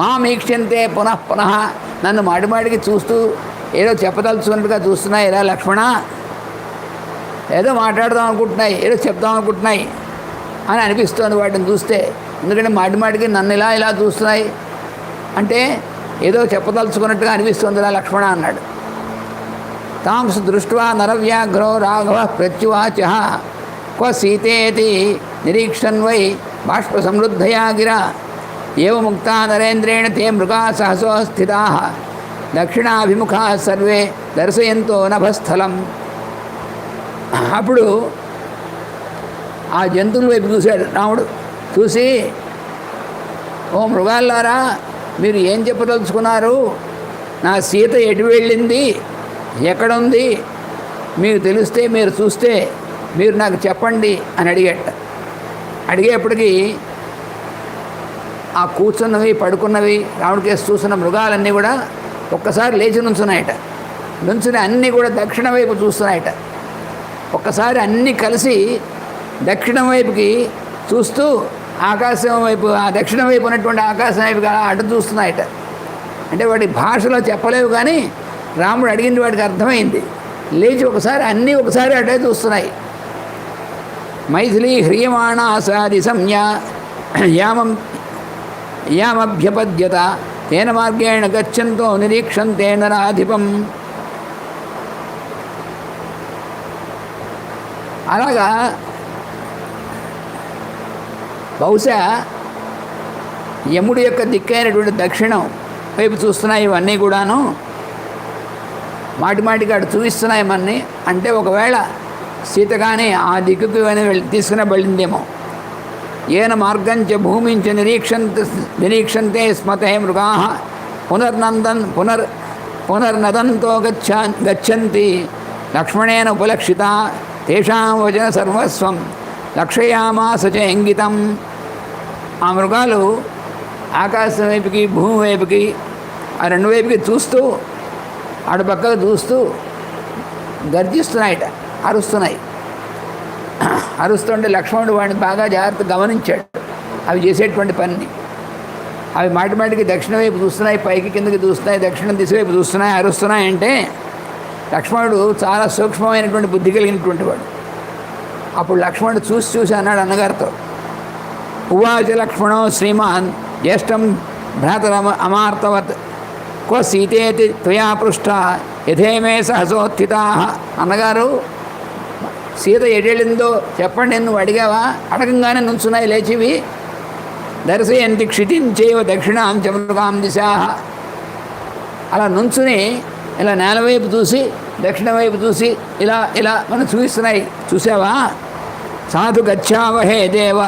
మామీక్షంతే పునః పునః నన్ను మాడిమాడికి చూస్తూ ఏదో చెప్పదలుచుకున్నట్టుగా చూస్తున్నాయి. ఇలా లక్ష్మణ, ఏదో మాట్లాడదాం అనుకుంటున్నాయి, ఏదో చెప్దాం అనుకుంటున్నాయి అని అనిపిస్తుంది వాటిని చూస్తే. ఎందుకంటే మాటిమాటికి నన్ను ఇలా చూస్తున్నాయి అంటే ఏదో చెప్పదలుచుకున్నట్టుగా అనిపిస్తుంది ఇలా లక్ష్మణ అన్నాడు. తాంసు దృష్ట్వా నరవ్యాఘ్రో రాఘవ ప్రత్యువాచ క్వ సీతేతి నిరీక్షన్ వై బాష్ప సమృద్ధయా గిరా ఏవ ముక్తా నరేంద్రేణ తే మృగా సహసో స్థితా దక్షిణాభిముఖా సర్వే దర్శయంతో నభస్థలం. అప్పుడు ఆ జంతువుల వైపు చూశాడు రాముడు. చూసి, ఓ మృగాల్లారా, మీరు ఏం చెప్పదలుచుకున్నారు? నా సీత ఎటు వెళ్ళింది, ఎక్కడుంది, మీకు తెలిస్తే, మీరు చూస్తే మీరు నాకు చెప్పండి అని అడిగేట. అడిగేప్పటికీ ఆ కూర్చున్నవి పడుకున్నవి రాముడి కేసు చూస్తున్న మృగాలన్నీ కూడా ఒక్కసారి లేచి నుంచున్నాయట. నుంచుని అన్నీ కూడా దక్షిణ వైపు చూస్తున్నాయట. ఒక్కసారి అన్నీ కలిసి దక్షిణం వైపుకి చూస్తూ ఆకాశం వైపు, ఆ దక్షిణం వైపు ఉన్నటువంటి ఆకాశం వైపు అటు చూస్తున్నాయట. అంటే వాడి భాషలో చెప్పలేవు, కానీ రాముడు అడిగింది వాడికి అర్థమైంది. లేచి ఒకసారి అన్నీ ఒకసారి అటే చూస్తున్నాయి. మైథిలీ హ్రియమాణాసాది సంజ్ఞా యామభ్యపద్యత తేన మార్గేణ గచ్చంతో నిరీక్షంతే నరాధిపం. అలాగా బహుశా యముడి యొక్క దిక్కైనటువంటి దక్షిణం వైపు చూస్తున్నాయి ఇవన్నీ కూడాను. మాటిమాటికి అటు చూపిస్తున్నాయి మన్ని. అంటే ఒకవేళ సీత కానీ ఆ దిక్కుకు తీసుకునే వెళ్ళిందేమో. ఏన మార్గంచ భూమించ నిరీక్షంతే స్మతే మృగా పునర్నదంతో గచ్చంతి లక్ష్మణేన ఉపలక్షిత తేషాం వచన సర్వస్వం లక్షయామాస చ ఇంగితం. ఆ మృగాలు ఆకాశం వైపుకి భూమి వైపుకి ఆ రెండు వైపుకి చూస్తూ అటు పక్కకు చూస్తూ గర్జిస్తున్నాయట, అరుస్తున్నాయి. అరుస్తుంటే లక్ష్మణుడు వాడిని బాగా జాగ్రత్త గమనించాడు అవి చేసేటువంటి పనిని. అవి మాటిమాటికి దక్షిణ వైపు చూస్తున్నాయి, పైకి కిందకి చూస్తున్నాయి, దక్షిణ దిశ వైపు చూస్తున్నాయి, అరుస్తున్నాయి. అంటే లక్ష్మణుడు చాలా సూక్ష్మమైనటువంటి బుద్ధి కలిగినటువంటి వాడు. అప్పుడు లక్ష్మణుడు చూసి అన్నాడు అన్నగారితో, ఉవాచ లక్ష్మణో శ్రీమాన్ జ్యేష్టం భ్రాతర అమార్తవత్ కో సీతేతి త్వయా పృష్ట యథేమే సహసోత్థితా. అన్నగారు, సీత ఎటెళ్ళిందో చెప్పండి, నువ్వు అడిగావా? అడగంగానే నుంచున్నాయి లేచివి. దర్శయంతి క్షితించేవ దక్షిణాం చ మృగాం దిశా. అలా నుంచుని ఇలా నేల వైపు చూసి దక్షిణ వైపు చూసి ఇలా ఇలా మనం చూపిస్తున్నాయి. చూసావా? సాధు గచ్చావహే దేవ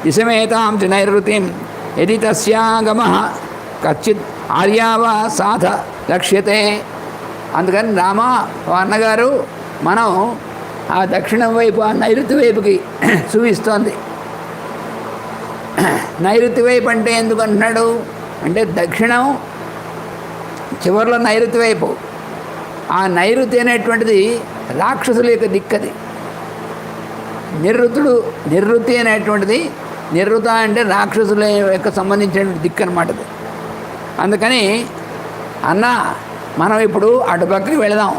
దిశమేతాం చ నైరుతిం యది తస్యాగమ కచ్చిత్ ఆర్యావా సాధ లక్ష్యతే. అందుకని రామా, అన్నగారు, మనం ఆ దక్షిణం వైపు ఆ నైరుతి వైపుకి చూపిస్తోంది. నైరుతి వైపు అంటే ఎందుకు అంటున్నాడు అంటే దక్షిణం చివరిలో నైరుతి వైపు. ఆ నైరుతి అనేటువంటిది రాక్షసుల యొక్క దిక్కది. నిర్రుతి అనేటువంటిది, నిర్రుత అంటే రాక్షసుల యొక్క సంబంధించినటువంటి దిక్కు అనమాట. అందుకని అన్న, మనం ఇప్పుడు అటుపక్కకి వెళదాం.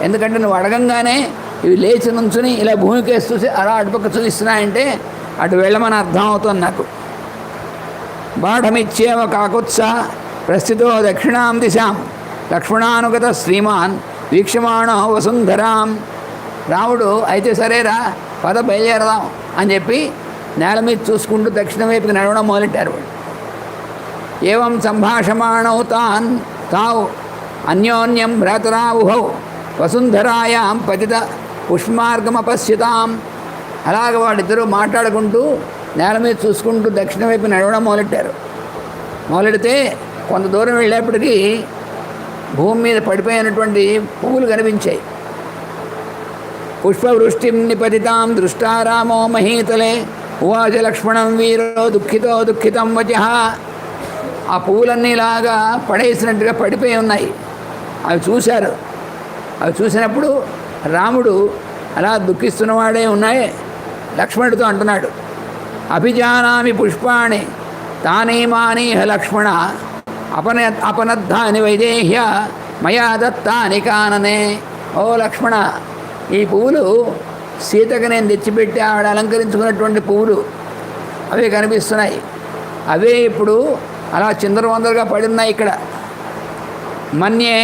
ఎందుకంటే నువ్వు అడగంగానే ఇవి లేచి నుంచుని ఇలా భూమికేసి చూసి అలా అటుపక్క చూపిస్తున్నాయంటే అటు వెళ్ళమని అర్థం అవుతుంది నాకు. బాఢమిచ్చేవ కాకుత్స ప్రస్థితో దక్షిణాం దిశాం లక్ష్మణానుగత శ్రీమాన్ వీక్షమాణో వసుంధరాం. రాముడు అయితే సరేరా పద బయలుదేరదాం అని చెప్పి నేల మీద చూసుకుంటూ దక్షిణ వైపుకి నడవడం మొదలెట్టారు. ఏవం సంభాషమాణౌ తావు అన్యోన్యం భ్రాతరావుహౌ వసుంధరాయాం పతిత పుష్మార్గమపశ్యతాం. అలాగ వాడిద్దరూ మాట్లాడుకుంటూ నేల మీద చూసుకుంటూ దక్షిణ వైపు నడవడం మొదలెడితే కొంత దూరం వెళ్ళేప్పటికీ భూమి మీద పడిపోయినటువంటి పువ్వులు కనిపించాయి. పుష్పవృష్టిం నిపతితాం దృష్టారామో మహీతలే ఉవాచ లక్ష్మణం వీరో దుఃఖితం వచః. ఆ పువ్వులన్నీ ఇలాగా పడేసినట్టుగా పడిపోయి ఉన్నాయి. అవి చూశారు. అవి చూసినప్పుడు రాముడు అలా దుఃఖిస్తున్నవాడే ఉన్నాయి. లక్ష్మణుడితో అంటున్నాడు, అభిజానామి పుష్పాణి తానేమానీహ లక్ష్మణ అపనద్ధాని వైదేహ్య మయా దత్తాని కాననే. ఓ లక్ష్మణ, ఈ పువ్వులు సీతకు నేను తెచ్చిపెట్టి ఆవిడ అలంకరించుకున్నటువంటి పువ్వులు అవే కనిపిస్తున్నాయి. అవే ఇప్పుడు అలా చిందరవందరగా పడి ఉన్నాయి ఇక్కడ. మన్యే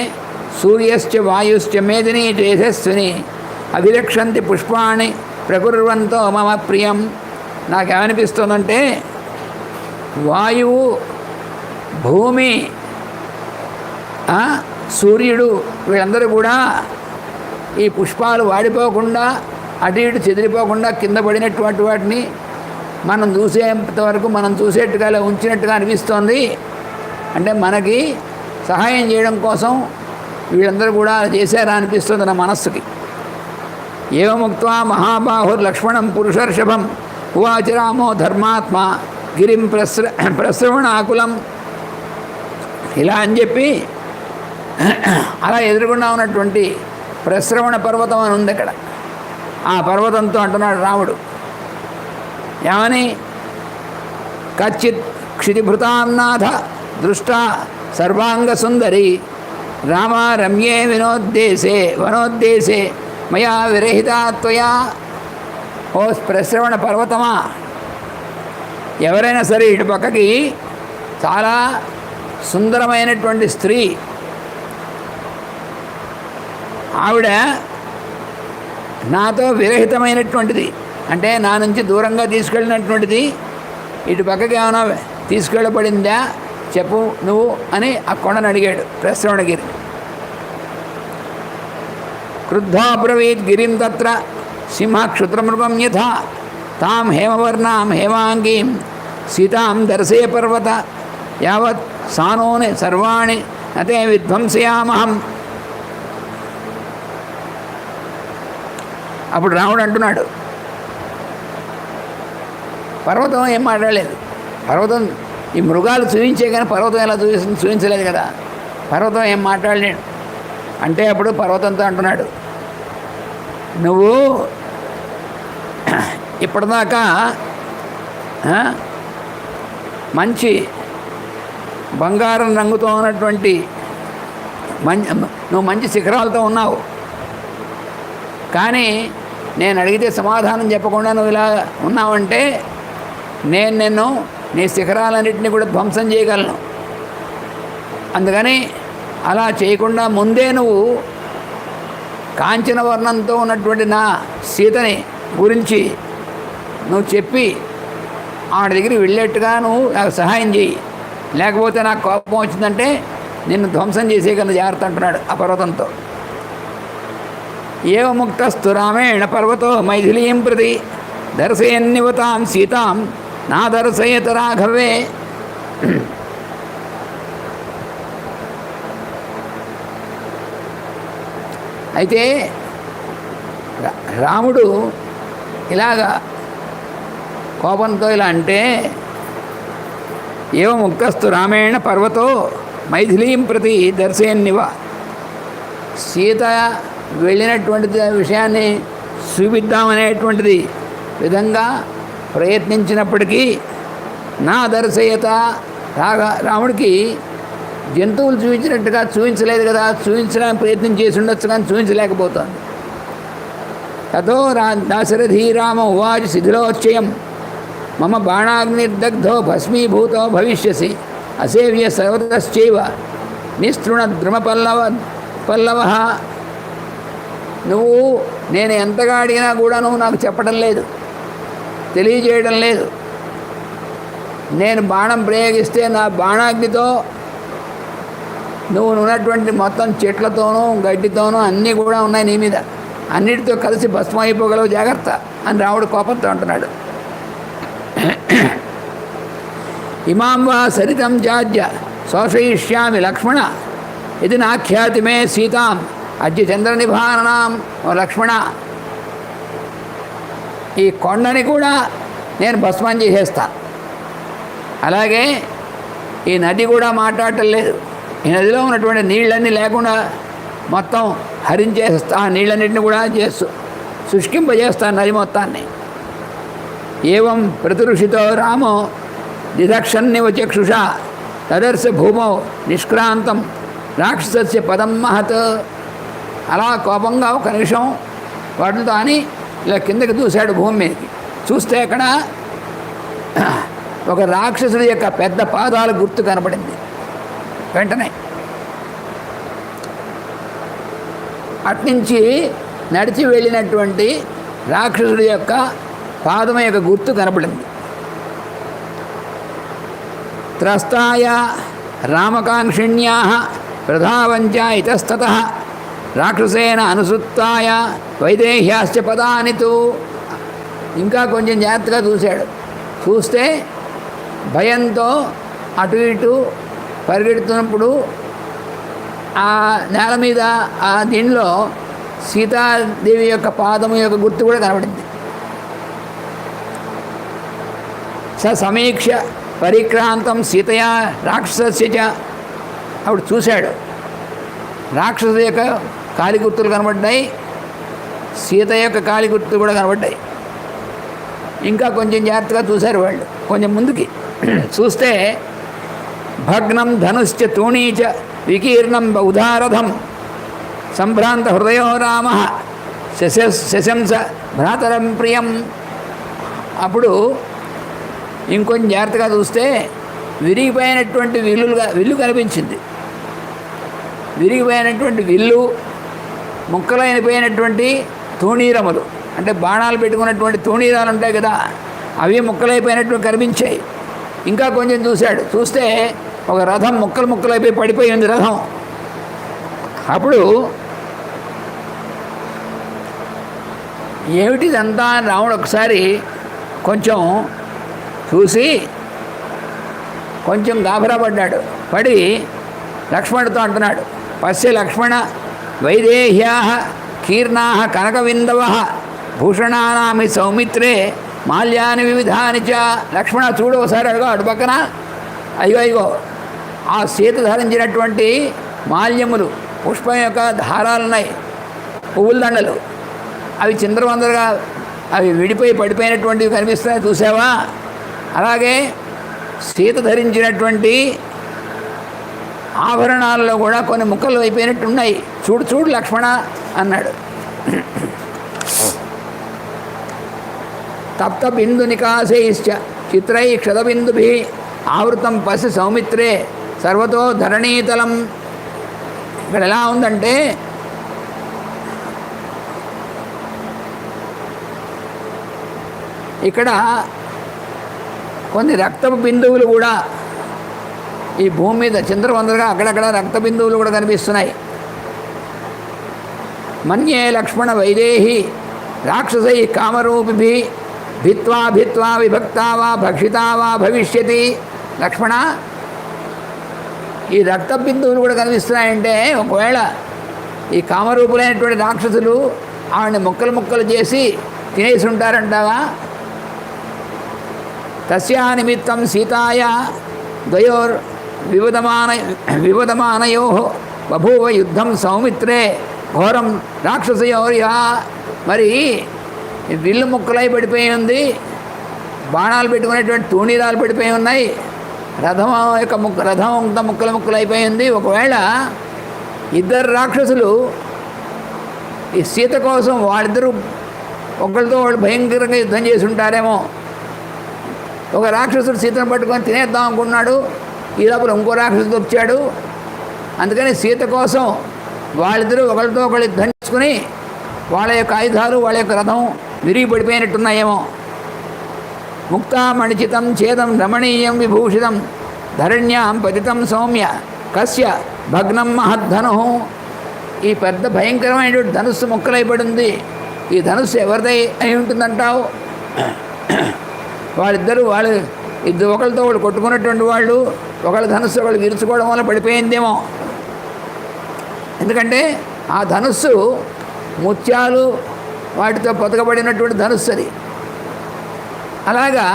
సూర్యశ్చ వాయుశ్చ మేదిని తేజస్విని అభిరక్షంతి పుష్పాణి ప్రకుర్వంతో మమ ప్రియం. నాకేమనిపిస్తుందంటే వాయువు, భూమి, సూర్యుడు వీళ్ళందరూ కూడా ఈ పుష్పాలు వాడిపోకుండా అటు ఇటు చెదిరిపోకుండా కింద పడినటువంటి వాటిని మనం చూసేంత వరకు మనం చూసేట్టుగా ఉంచినట్టుగా అనిపిస్తోంది. అంటే మనకి సహాయం చేయడం కోసం వీళ్ళందరూ కూడా చేశారా అనిపిస్తుంది నా మనస్సుకి. ఏవముక్త్వా మహాబాహుర్లక్ష్మణం పురుషర్షభం ఉవాచ రామో ధర్మాత్మ గిరిం ప్రశ్రవణాకులం. ఇలా అని చెప్పి అలా ఎదురుగుండా ఉన్నటువంటి ప్రశ్రవణ పర్వతం అని ఉంది అక్కడ. ఆ పర్వతంతో అంటున్నాడు రాముడు ఏమని, కచ్చిత్ క్షితిభృతాన్నాథ దృష్టా సర్వాంగ సుందరి రామ రమ్యే వనోద్దేశే మయా విరహితా త్వయా. ఓ ప్రశ్రవణ పర్వతమా, ఎవరైనా సరే ఇటు పక్కకి చాలా సుందరమైనటువంటి స్త్రీ ఆవిడ నాతో విరహితమైనటువంటిది, అంటే నా నుంచి దూరంగా తీసుకెళ్ళినటువంటిది, ఇటు పక్కకి ఏమైనా తీసుకెళ్ళబడిందా చెప్పు నువ్వు అని ఆ కొండను అడిగాడు ప్రశ్రవణగిరి. క్రుద్ధోబ్రవీత్ గిరిం తత్ర సింహ క్షుద్రమృగం యథా తాం హేమవర్ణాం హేమాంగీం సీతాం దర్శే పర్వత యావత్ సానోని సర్వాణి నతే విధ్వంసయామహం. అప్పుడు రాముడు అంటున్నాడు, పర్వతం ఏం మాట్లాడలేదు. పర్వతం ఈ మృగాలు చూపించే కానీ పర్వతం ఎలా చూపించలేదు కదా. పర్వతం ఏం మాట్లాడలేడు. అంటే అప్పుడు పర్వతంతో అంటున్నాడు, నువ్వు ఇప్పటిదాకా మంచి బంగారం రంగుతో ఉన్నటువంటి నువ్వు మంచి శిఖరాలతో ఉన్నావు, కానీ నేను అడిగితే సమాధానం చెప్పకుండా నువ్వు ఇలా ఉన్నావంటే నేను నిన్ను నీ శిఖరాలన్నింటినీ కూడా ధ్వంసం చేయగలను. అందుకని అలా చేయకుండా ముందే నువ్వు కాంచన వర్ణంతో ఉన్నటువంటి నా సీతని గురించి నువ్వు చెప్పి ఆవిడ దగ్గరికి వెళ్ళేట్టుగా నువ్వు నాకు సహాయం చేయి, లేకపోతే నాకు కోపం వచ్చిందంటే నిన్ను ధ్వంసం చేసేయగలను జాగ్రత్త అంటున్నాడు ఆ పర్వతంతో. ఏవ ముక్తస్తు రామేణ పర్వతో మైథిలీం ప్రతి దర్శయన్నివతాం సీతాం నా దర్శయత రాఘవే. అయితే రాముడు ఇలాగా కోపంతో ఇలా అంటే, ఏవ ముక్తస్తు రామేణ పర్వతో మైథిలీం ప్రతి దర్శయన్నివ, సీత వెళ్ళినటువంటి విషయాన్ని చూపిద్దామనేటువంటిది విధంగా ప్రయత్నించినప్పటికీ నా దర్శయత రాముడికి జంతువులు చూపించినట్టుగా చూపించలేదు కదా. చూపించడానికి ప్రయత్నం చేసి ఉండొచ్చు కానీ చూపించలేకపోతుంది. తతో దాశరథీ రామ ఉవాచ శిథిలోచ్చయం మమ బాణాగ్నిర్దగ్ధో భస్మీభూతో భవిష్యసి అసేవ్య సర్వతశ్చైవ నిస్తృణ ద్రుమపల్లవ. నువ్వు నేను ఎంతగా అడిగినా కూడా నువ్వు నాకు చెప్పడం లేదు, తెలియజేయడం లేదు. నేను బాణం ప్రయోగిస్తే నా బాణాగ్నితో నువ్వు ఉన్నటువంటి మొత్తం చెట్లతోనూ గడ్డితోనూ అన్నీ కూడా ఉన్నాయి నీ మీద, అన్నిటితో కలిసి భస్మం అయిపోగలవు జాగ్రత్త అని రాముడు కోపంతో అంటున్నాడు. ఇమాం వా సరితం జాజ్య శోషయిష్యామి లక్ష్మణ ఇది నాఖ్యాతి మే సీతాం అద్య చంద్రనిభానాం లక్ష్మణ. ఈ కొండని కూడా నేను భస్మం చేసేస్తా, అలాగే ఈ నది కూడా మాట్లాడటం లేదు. ఈ నదిలో ఉన్నటువంటి నీళ్ళన్నీ లేకుండా మొత్తం హరించేస్తా, ఆ నీళ్ళన్నింటినీ కూడా శుష్కింపజేస్తాను నది మొత్తాన్ని. ఏవం ప్రతిఋషితో రామో దిదక్షన్నివ చక్షుషా తదర్శ భూమౌ నిష్క్రాంతం రాక్షసస్య పదం మహత్. అలా కోపంగా ఒక నిమిషం వాటితో అని ఇలా కిందకి చూశాడు భూమి మీదకి. చూస్తే అక్కడ ఒక రాక్షసుడి యొక్క పెద్ద పాదాల గుర్తు కనపడింది. వెంటనే అట్నుంచి నడిచి వెళ్ళినటువంటి రాక్షసుడి యొక్క పాదం యొక్క గుర్తు కనపడింది. త్రస్తాయ రామకాంక్షిణ్యా ప్రధావంచ ఇతస్తతః రాక్షసేన అనుసృత్తాయ వైదేహ్యాశ్చ పదానితు. ఇంకా కొంచెం జాగ్రత్తగా చూశాడు. చూస్తే భయంతో అటు ఇటు పరిగెడుతున్నప్పుడు ఆ నేల మీద ఆ దీనిలో సీతాదేవి యొక్క పాదము యొక్క గుర్తు కూడా కనబడింది. సమీక్ష పరిక్రాంతం సీతయా రాక్షసస్య. అప్పుడు చూశాడు, రాక్షసు యొక్క కాలి గుర్తులు కనబడ్డాయి, సీత యొక్క కాలి గుర్తులు కూడా కనబడ్డాయి. ఇంకా కొంచెం జాగ్రత్తగా చూశారు వాళ్ళు. కొంచెం ముందుకి చూస్తే భగ్నం ధనుశ్చ తూణీచ వికీర్ణం బౌధారథం సంభ్రాంత హృదయో రామ శశంస భ్రాతరం ప్రియం. అప్పుడు ఇంకొంచెం జాగ్రత్తగా చూస్తే విరిగిపోయినటువంటి విల్లు కనిపించింది. విరిగిపోయినటువంటి విల్లు, ముక్కలైపోయినటువంటి తూణీరములు, అంటే బాణాలు పెట్టుకున్నటువంటి తూణీరాలు ఉంటాయి కదా, అవి ముక్కలైపోయినటువంటి కనిపించాయి. ఇంకా కొంచెం చూశాడు. చూస్తే ఒక రథం ముక్కలైపోయి పడిపోయి ఉంది రథం. అప్పుడు ఏమిటిదంతా అని రాముడు ఒకసారి కొంచెం చూసి కొంచెం గాభరా పడ్డాడు. పడి లక్ష్మణుడితో అంటున్నాడు, పశ్య లక్ష్మణ వైదేహ్యా కీర్ణా కనకవిందవ భూషణానామి సౌమిత్రే మాల్యాని వివిధాని చ. లక్ష్మణ చూడు ఒకసారి అడుగు అటు పక్కన. అయ్యో ఆ సీత ధరించినటువంటి మాల్యములు, పుష్పం యొక్క దారాలున్నాయి, పువ్వుల దండలు, అవి చిందరవందరగా అవి విడిపోయి పడిపోయినటువంటివి కనిపిస్తాయి, చూసావా? అలాగే సీత ధరించినటువంటి ఆభరణాలలో కూడా కొన్ని ముక్కలు అయిపోయినట్టు ఉన్నాయి, చూడు లక్ష్మణ అన్నాడు. తప్త బిందు నికాశైశ్చ చిత్రై క్షతబిందుభి ఆవృతం పసి సౌమిత్రే సర్వతో ధరణీతలం. ఇక్కడ ఎలా ఉందంటే ఇక్కడ కొన్ని రక్తపు బిందువులు కూడా ఈ భూమి మీద చిందరవందరగా అక్కడక్కడ రక్త బిందువులు కూడా కనిపిస్తున్నాయి. మన్యే లక్ష్మణ వైదేహి రాక్షసై కామరూపిభి భిత్వా విభక్తా వా భక్షితా వా భవిష్యతి. లక్ష్మణ, ఈ రక్త బిందువులు కూడా కనిపిస్తున్నాయంటే ఒకవేళ ఈ కామరూపులైనటువంటి రాక్షసులు ఆవిడని ముక్కలు చేసి తినేసి ఉంటారంటావా? తస్యా నిమిత్తం సీతాయ ద్వయోర్ వివదమానయో బభూవ యుద్ధం సౌమిత్రే ఘోరం రాక్షసయోర్యా. మరి విల్లు ముక్కలై పడిపోయి ఉంది, బాణాలు పెట్టుకునేటువంటి తూణీరాలు పడిపోయి ఉన్నాయి, రథం అంతా ముక్కలు అయిపోయి ఉంది. ఒకవేళ ఇద్దరు రాక్షసులు ఈ సీత కోసం వాళ్ళిద్దరూ ఒకరితో వాళ్ళు భయంకరంగా యుద్ధం చేసి ఉంటారేమో. ఒక రాక్షసుడు సీతను పట్టుకొని తినేద్దాం అనుకున్నాడు, ఈ లోపల ఇంకో రాక్షసుడు వచ్చాడు. అందుకని సీత కోసం వాళ్ళిద్దరూ ఒకరితో ఒకళ్ళు యుద్ధం చేసుకుని వాళ్ళ యొక్క ఆయుధాలు, వాళ్ళ యొక్క రథం విరిగి పడిపోయినట్టున్నాయేమో. ముక్తామణిచితం ఛేదం రమణీయం విభూషితం ధరణ్యాం పతితం సౌమ్య కస్య భగ్నం మహద్ధను. ఈ పెద్ద భయంకరమైనటువంటి ధనుస్సు ముక్కలైపడింది. ఈ ధనుస్సు ఎవరిదై అయి ఉంటుందంటావు? వాళ్ళు ఒకరితో వాళ్ళు కొట్టుకున్నటువంటి వాళ్ళు, ఒకళ్ళ ధనుస్సు ఒకళ్ళు విరుచుకోవడం వల్ల పడిపోయిందేమో. ఎందుకంటే ఆ ధనుస్సు ముత్యాలు వాటితో పొతకబడినటువంటి ధనుస్సు అది. అలాగా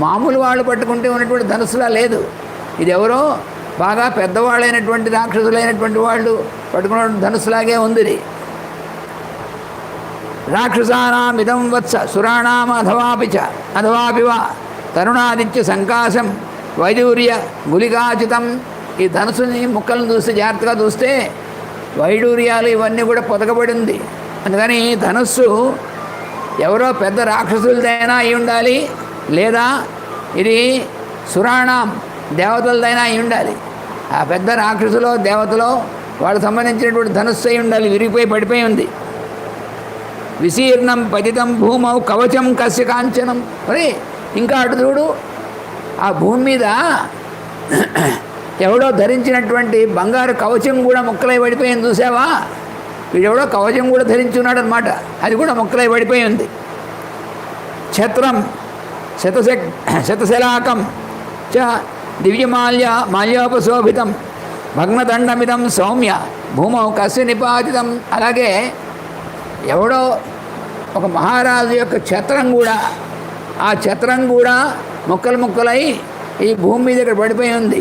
మామూలు వాళ్ళు పట్టుకుంటే ఉన్నటువంటి ధనుస్సులా లేదు. ఇది ఎవరో బాగా పెద్దవాళ్ళైనటువంటి రాక్షసులైనటువంటి వాళ్ళు పట్టుకున్న ధనుస్సులాగే ఉంది. రాక్షసానామిదం వత్స సురాణాం అథవాపి వా తరుణాదిత్య సంకాశం వైడూర్య గులికాచితం. ఈ ధనుసుని ముక్కలను చూస్తే, జాగ్రత్తగా చూస్తే వైడూర్యాలు ఇవన్నీ కూడా పొదగబడింది. అందుకని ధనుస్సు ఎవరో పెద్ద రాక్షసులదైనా అయి ఉండాలి, లేదా ఇది సురాణం దేవతలదైనా అయి ఉండాలి. ఆ పెద్ద రాక్షసులో దేవతలో వాళ్ళకు సంబంధించినటువంటి ధనుస్సు అయి ఉండాలి. విరిగిపోయి పడిపోయి ఉంది. విశీర్ణం పతితం భూమౌ కవచం కస్య కాంచనం. మరి ఇంకా అటు చూడు, ఆ భూమి మీద ఎవడో ధరించినటువంటి బంగారు కవచం కూడా ముక్కలై పడిపోయింది, చూసావా? వీడెవడో కవచం కూడా ధరించున్నాడు అనమాట, అది కూడా ముక్కలై పడిపోయి ఉంది. ఛత్రం శతశలాకం చ మాల్యోపశోభితం భగ్నదండమిదం సౌమ్య భూమౌ కస్య నిపాతితం. అలాగే ఎవడో ఒక మహారాజు యొక్క ఛత్రం కూడా, ఆ ఛత్రం కూడా ముక్కలు ముక్కలై ఈ భూమి మీద ఇక్కడ పడిపోయి ఉంది.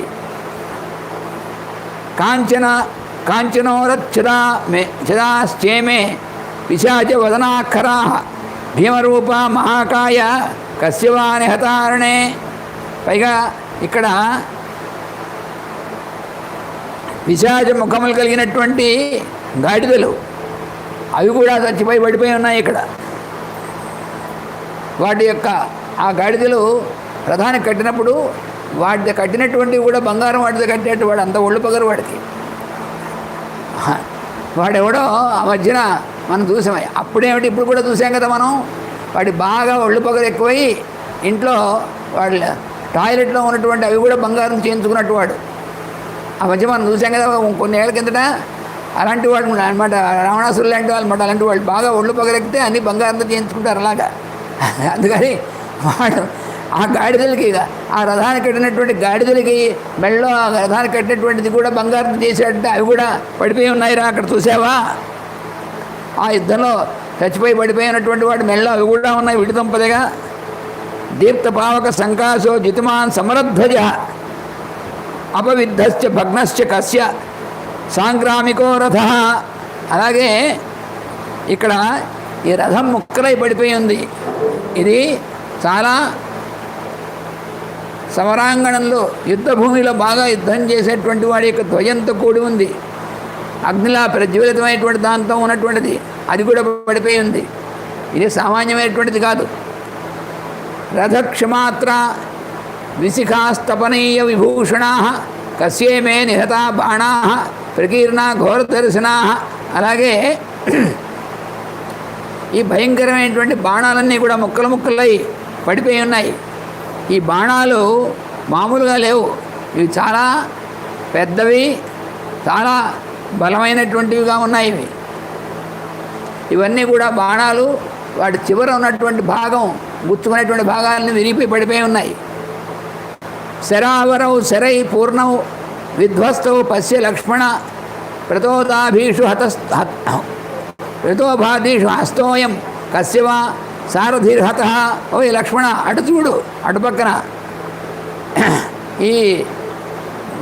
కాంచనోరచ్ఛదాశ్చేమే పిశాచ వదనాఖరా భీమరూప మహాకాయ కస్యవా నిహతారణే. పైగా ఇక్కడ పిశాచ ముఖములు కలిగినటువంటి గాడిదలు అవి కూడా చచ్చిపోయి పడిపోయి ఉన్నాయి ఇక్కడ. వాటి యొక్క ఆ గాడిదలు రథానికి కట్టినప్పుడు వాటి కట్టినటువంటివి కూడా బంగారం వాటితో కట్టేట్టు, వాడు అంత ఒళ్ళు పగరు వాడికి. వాడెవడో ఆ మధ్యన మనం చూసాం, అప్పుడేమిటి ఇప్పుడు కూడా చూసాం కదా మనం. వాడి బాగా ఒళ్ళు పగరు ఎక్కువై ఇంట్లో వాళ్ళ టాయిలెట్లో ఉన్నటువంటి అవి కూడా బంగారం చేయించుకున్నట్టు వాడు. ఆ మధ్య మనం చూసాం కదా కొన్ని ఏళ్ళ కిందట. అలాంటి వాడు అనమాట, రావణాసురులు లాంటి వాళ్ళు అనమాట. అలాంటి వాళ్ళు బాగా ఒళ్ళు పగరెక్కితే అన్నీ బంగారంతో చేయించుకుంటారు అలాగా. అందుకని వాడు ఆ గాడిదలకి, ఆ రథానికి కట్టినటువంటి గాడిదలకి మెళ్ళో ఆ రథానికి కట్టినటువంటిది కూడా బంగారం చేసేటంటే అవి కూడా పడిపోయి ఉన్నాయిరా, అక్కడ చూసావా? ఆ యుద్ధంలో చచ్చిపోయి పడిపోయినటువంటి వాడు మెళ్ళో అవి కూడా ఉన్నాయి విడితంపదగా. దీప్త పావక సంకాశో జితుమాన్ సమరధ్వజ అపవిద్ధశ్చ భగ్నశ్చ కస్య సాంగ్రామికో రథ. అలాగే ఇక్కడ ఈ రథం ముక్కలై పడిపోయి ఉంది. ఇది చాలా సమరాంగణంలో యుద్ధభూమిలో బాగా యుద్ధం చేసేటువంటి వాడి యొక్క ధ్వజంతో కూడి ఉంది. అగ్నిలా ప్రజ్వలితమైనటువంటి దాంతో ఉన్నటువంటిది అది కూడా పడిపోయి ఉంది. ఇది సామాన్యమైనటువంటిది కాదు. రథక్షమాత్ర విశిఖాస్తపనీయ విభూషణా కస్యేమే నిహతా బాణా ప్రకీర్ణ ఘోరదర్శనా. అలాగే ఈ భయంకరమైనటువంటి బాణాలన్నీ కూడా ముక్కలు ముక్కలై పడిపోయి ఉన్నాయి. ఈ బాణాలు మామూలుగా లేవు, ఇవి చాలా పెద్దవి, చాలా బలమైనటువంటివిగా ఉన్నాయి. ఇవన్నీ కూడా బాణాలు వాటి చివర ఉన్నటువంటి భాగం, గుచ్చుకునేటువంటి భాగాలని విరిగిపోయి పడిపోయి ఉన్నాయి. శరావరౌ శరై పూర్ణౌ విధ్వస్తౌ పశ్య లక్ష్మణ ప్రతోదాభీషు ప్రతోభాధీషు హస్తోయం కస్యవా సారథిర్హత. ఓయ్ లక్ష్మణ, అటు చూడు, అటు పక్కన ఈ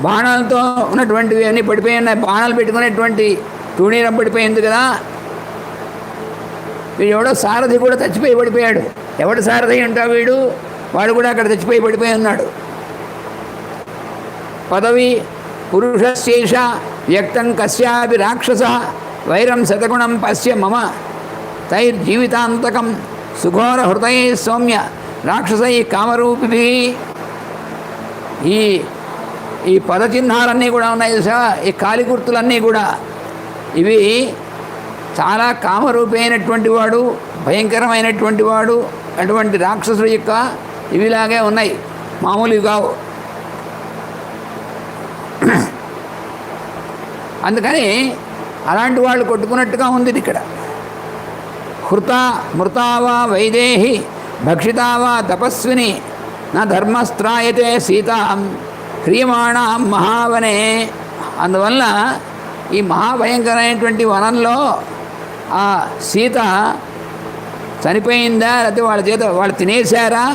బాణాలతో ఉన్నటువంటివి అన్నీ పడిపోయి ఉన్నాయి. బాణాలు పెట్టుకునేటువంటి తూణీరం పడిపోయింది కదా. వీడు ఎవడో సారథి కూడా చచ్చిపోయి పడిపోయాడు. ఎవడు సారథి ఉంటావు వీడు, వాడు కూడా అక్కడ చచ్చిపోయి పడిపోయి ఉన్నాడు. పదవి పురుషశేష వ్యక్తం కస్యాపి రాక్షస వైరం శతగుణం పశ్య మమ తైర్జీవితాంతకం సుఘోర హృదయ సౌమ్య రాక్షసై కామరూపి. ఈ పదచిహ్నాలన్నీ కూడా ఉన్నాయి చూసా, ఈ కాలి గుర్తులన్నీ కూడా ఇవి చాలా కామరూపి అయినటువంటి వాడు, భయంకరమైనటువంటి వాడు. అటువంటి రాక్షసుల యొక్క ఇవిలాగే ఉన్నాయి, మామూలువి కావు. అందుకని అలాంటి వాళ్ళు కొట్టుకున్నట్టుగా ఉంది ఇక్కడ. మృతావా వైదేహి భక్షితావా తపస్విని నా ధర్మస్త్రాయతే సీతాం హ్రియమాణాం మహావనే. అందువల్ల ఈ మహాభయంకరమైనటువంటి వనంలో ఆ సీత చనిపోయిందా, లేకపోతే వాళ్ళ చేత వాళ్ళు తినేశారా,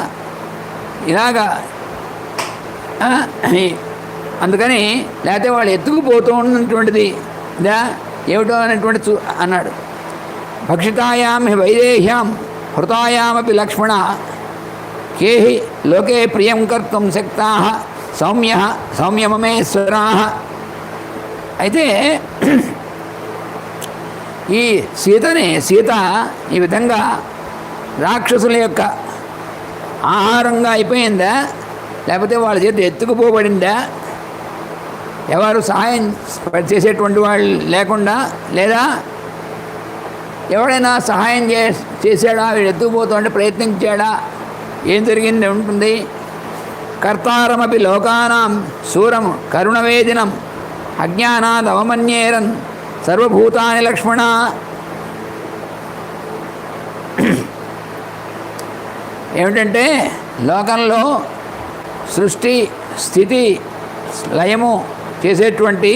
ఇలాగా అందుకని లేకపోతే వాళ్ళు ఎత్తుకుపోతూ ఉన్నటువంటిది ఇదా ఏమిటో అనేటువంటి అన్నాడు. భక్షితాయాం హి వైదేహ్యాం హృతాయామపి లక్ష్మణ కేహి లోకే ప్రియం కర్తుం శక్తా సౌమ్యమమేశ్వరా. అయితే ఈ సీత ఈ విధంగా రాక్షసుల యొక్క ఆహారంగా అయిపోయిందా, లేకపోతే వాళ్ళ చేత ఎత్తుకుపోబడిందా, ఎవరు సహాయం చేసేటువంటి వాళ్ళు లేకుండా, లేదా ఎవడైనా సహాయం చేశాడా, వీడు ఎత్తుకుపోతుంటే ప్రయత్నించాడా, ఏం జరిగింది ఉంటుంది. కర్తారమపి లోకానాం శూరం కరుణవేదినం అజ్ఞానాద్ అవమన్యేరన్ సర్వభూతాని లక్ష్మణ. ఏమిటంటే లోకంలో సృష్టి స్థితి లయము చేసేటువంటి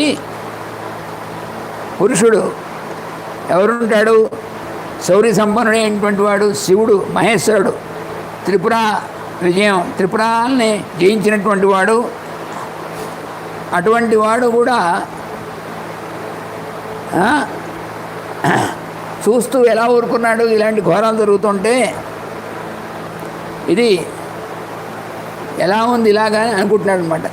పురుషుడు ఎవరుంటాడు? శౌర్య సంపన్నుడైనటువంటి వాడు శివుడు, మహేశ్వరుడు. త్రిపురాల్ని జయించినటువంటి వాడు. అటువంటి వాడు కూడా చూస్తూ ఎలా ఊరుకున్నాడు ఇలాంటి ఘోరాలు జరుగుతుంటే? ఇది ఎలా ఉంది ఇలాగా అనుకుంటున్నాడు అనమాట.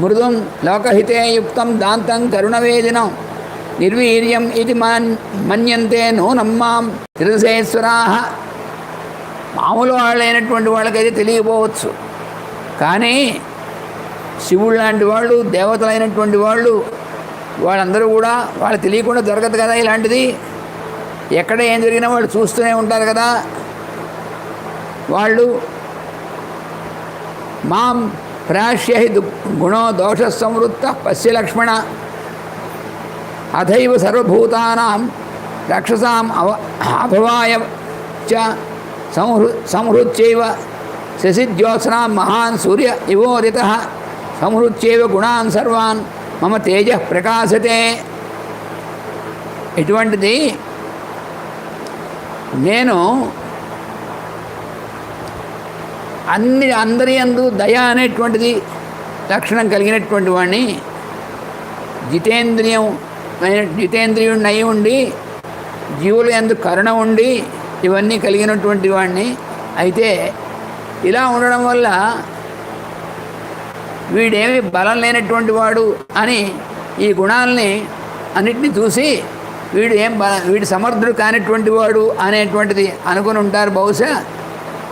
మృదుం లోకహితే యుక్తం దాంతం కరుణవేదినం నిర్వీర్యం ఇది మన్యంతే నూనం మాం త్రిదశేశ్వరా. మామూలు వాళ్ళైనటువంటి వాళ్ళకైతే తెలియకపోవచ్చు, కానీ శివుడు లాంటి వాళ్ళు, దేవతలైనటువంటి వాళ్ళు, వాళ్ళందరూ కూడా వాళ్ళు తెలియకుండా జరగదు కదా ఇలాంటిది. ఎక్కడ ఏం జరిగినా వాళ్ళు చూస్తూనే ఉంటారు కదా. వాళ్ళు మాం ప్రాశ్య హి గుణో దోష సంవృత్త పశ్య లక్ష్మణ అథైవ సర్వభూతానాం రక్షసాం అభవాయ చ సంహృత్యైవ శశిజ్యోత్స్నాం మహాన్ సూర్య ఇవోదితః సంహృత్యైవ గుణాన్ సర్వాన్ మమ తేజ ప్రకాశతే. ఇటువంటిది నేను అందరి యందు దయ అనేటువంటిది లక్షణం కలిగినటువంటి వాడిని, జితేంద్రియుడిని అయి ఉండి జీవుల యందు కరుణ ఉండి ఇవన్నీ కలిగినటువంటి వాడిని. అయితే ఇలా ఉండడం వల్ల వీడేమి బలం లేనటువంటి వాడు అని ఈ గుణాలని అన్నిటినీ చూసి వీడు సమర్థుడు కానిటువంటి వాడు అనేటువంటిది అనుకుని ఉంటారు బహుశా.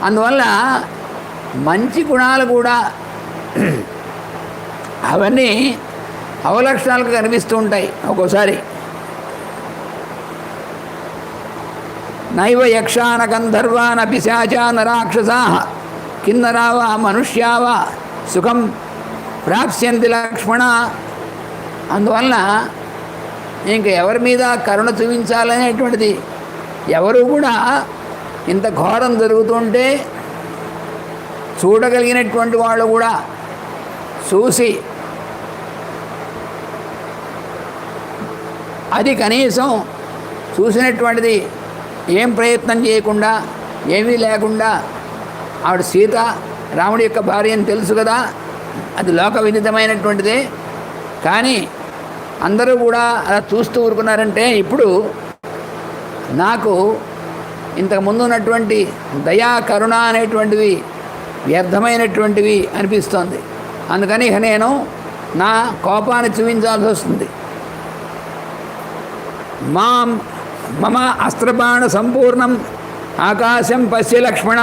అందువల్ల మంచి గుణాలు కూడా అవన్నీ అవలక్షణాలకు కనిపిస్తూ ఉంటాయి ఒక్కోసారి. నైవ యక్షాన గంధర్వాన పిశాచాన రాక్షసా కిన్నరావా మనుష్యావా సుఖం ప్రాప్స్యంతి లక్ష్మణ. అందువలన ఇంక ఎవరి మీద కరుణ చూపించాలనేటువంటిది ఎవరు కూడా ఇంత ఘోరం జరుగుతుంటే చూడగలిగినటువంటి వాళ్ళు కూడా చూసి అది కనీసం చూసినటువంటిది ఏం ప్రయత్నం చేయకుండా ఏమీ లేకుండా, ఆవిడ సీత రాముడి యొక్క భార్య అని తెలుసు కదా, అది లోక విదితమైనటువంటిదే. కానీ అందరూ కూడా అలా చూస్తూ ఊరుకున్నారంటే ఇప్పుడు నాకు ఇంతకుముందు ఉన్నటువంటి దయా కరుణ అనేటువంటివి వ్యర్థమైనటువంటివి అనిపిస్తోంది. అందుకని ఇక నేను నా కోపాన్ని చూపించాల్సి వస్తుంది. మమ అస్త్రబాణ సంపూర్ణం ఆకాశం పశ్య లక్ష్మణ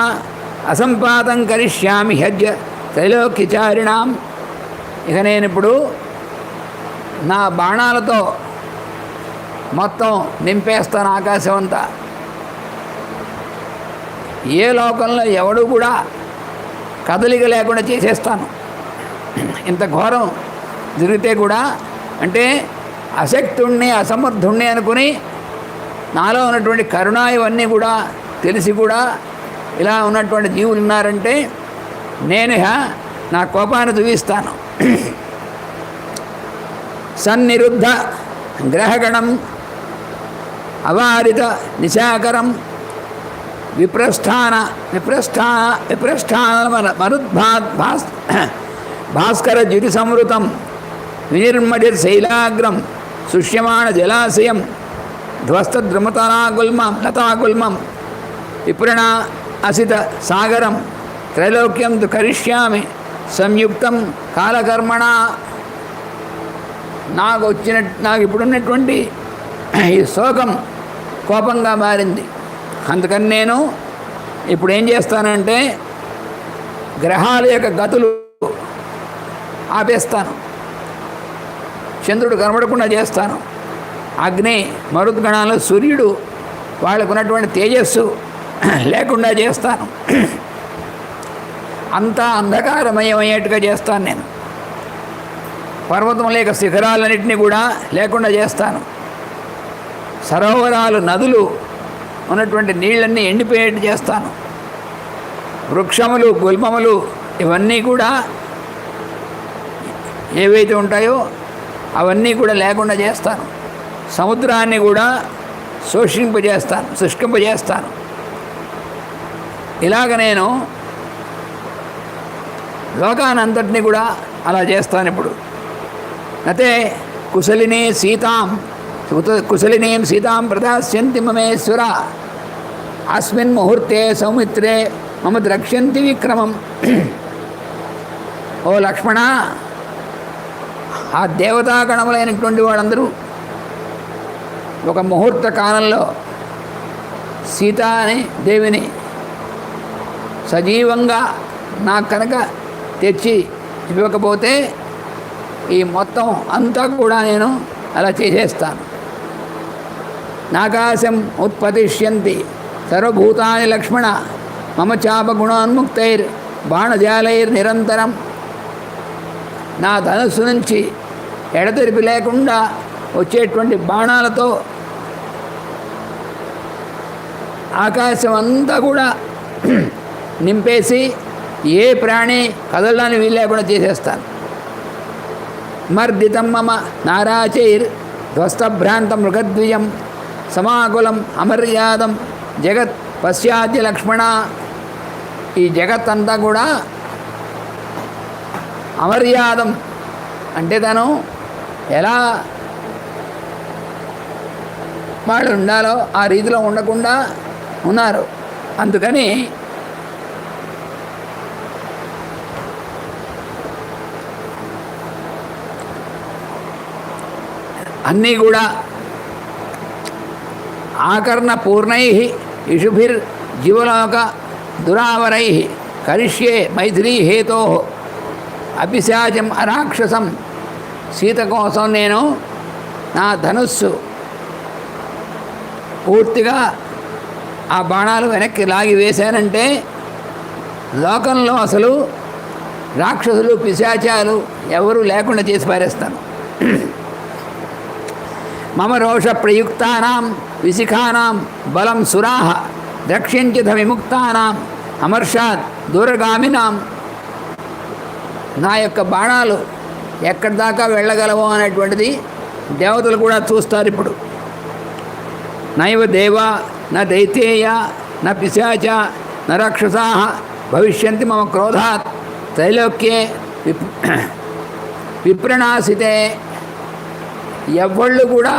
అసంపాతం కరిష్యామి హ్యజ్య త్రైలోక్యచారిణాం. ఇక నేను ఇప్పుడు నా బాణాలతో మొత్తం నింపేస్తాను ఆకాశం అంతా. ఏ లోకంలో ఎవడు కూడా కదలిక లేకుండా చేసేస్తాను. ఇంత ఘోరం జరిగితే కూడా, అంటే అశక్తుణ్ణి అసమర్థుణ్ణి అనుకుని నాలో ఉన్నటువంటి కరుణ ఇవన్నీ కూడా తెలిసి కూడా ఇలా ఉన్నటువంటి జీవులు ఉన్నారంటే నేను నా కోపాన్ని చూపిస్తాను. సన్నిరుద్ధ గ్రహగణం అవారిత నిశాకరం విప్రస్థాన భాస్కర జ్యుతి సంవృతం వినిర్మడిర్ శైలాగ్రం సుష్యమాణ జలాశయం లతాగుల్మం విప్రణ అసిత సాగరం త్రైలోక్యం కరిష్యామి సంయుక్తం కాలకర్మణ. నాకు ఇప్పుడున్నటువంటి ఈ శోకం కోపంగా మారింది. అందుకని నేను ఇప్పుడు ఏం చేస్తానంటే గ్రహాల యొక్క గతులు ఆపేస్తాను, చంద్రుడు కనబడకుండా చేస్తాను, అగ్ని మరుద్గణాలు సూర్యుడు వాళ్ళకు ఉన్నటువంటి తేజస్సు లేకుండా చేస్తాను, అంతా అంధకారమయమయ్యేట్టుగా చేస్తాను నేను. పర్వతం లేక శిఖరాలన్నింటినీ కూడా లేకుండా చేస్తాను. సరోవరాలు నదులు ఉన్నటువంటి నీళ్ళన్నీ ఎండిపోయేట్టు చేస్తాను. వృక్షములు గుల్మములు ఇవన్నీ కూడా ఏవైతే ఉంటాయో అవన్నీ కూడా లేకుండా చేస్తాను. సముద్రాన్ని కూడా శోషింపజేస్తాను, శుష్కింపజేస్తాను. ఇలాగ నేను లోకానంతటినీ కూడా అలా చేస్తాను. ఇప్పుడు అయితే కుశలినీం సీతాం ప్రదాస్యంతి మమేశ్వర అస్మిన్ ముహూర్తే సౌమిత్రే మమ ద్రక్ష్యంతి విక్రమం. ఓ లక్ష్మణ, ఆ దేవతాగణములైనటువంటి వాళ్ళందరూ ఒక ముహూర్త కాలంలో సీత అని దేవిని సజీవంగా నాకు కనుక తెచ్చి ఇవ్వకపోతే ఈ మొత్తం అంతా కూడా నేను అలా చేసేస్తాను. నాకాశం ఉత్పతిష్యంతి సర్వభూతాని లక్ష్మణ మమ చాపగుణోన్ముక్తైర్ బాణజాలైర్ నిరంతరం. నా ధనుస్సు నుంచి ఎడతెరిపి లేకుండా వచ్చేటువంటి బాణాలతో ఆకాశం అంతా కూడా నింపేసి ఏ ప్రాణి కదలడానికి వీలు లేకుండా చేసేస్తాను. మర్దితం మమ నారాచైర్ ధ్వస్తభ్రాంత మృగద్విజం సమాకులం అమర్యాదం జగత్ పశ్చాద్య లక్ష్మణ. ఈ జగత్ అంతా కూడా అమర్యాదం అంటే తను ఎలా వాళ్ళు ఉండాలో ఆ రీతిలో ఉండకుండా ఉన్నారు. అందుకని అన్నీ కూడా ఆకర్ణ పూర్ణై ఇషుభిర్ జీవలోక దురావరై కరిష్యే మైథిలీ హేతో అపిశాచం అరాక్షసం. సీత కోసం నేను నా ధనుస్సు పూర్తిగా ఆ బాణాలు వెనక్కి లాగి వేశానంటే లోకంలో అసలు రాక్షసులు పిశాచాలు ఎవరూ లేకుండా చేసి పారేస్తాను. మమ రోష ప్రయుక్తానాం విశిఖానాం బలం సురాహ ద్రక్ష్యంచిత విముక్తానాం అమర్షాత్ దూరగామినాం. నా యొక్క బాణాలు ఎక్కడి దాకా వెళ్ళగలవో అనేటువంటిది దేవతలు కూడా చూస్తారు. ఇప్పుడు నైవ దేవా న దైత్యేయ న పిశాచ న రాక్షసా భవిష్యంతి మమ క్రోధాత్ త్రైలోక్యే విప్రణాసితే. ఎవ్వళ్ళు కూడా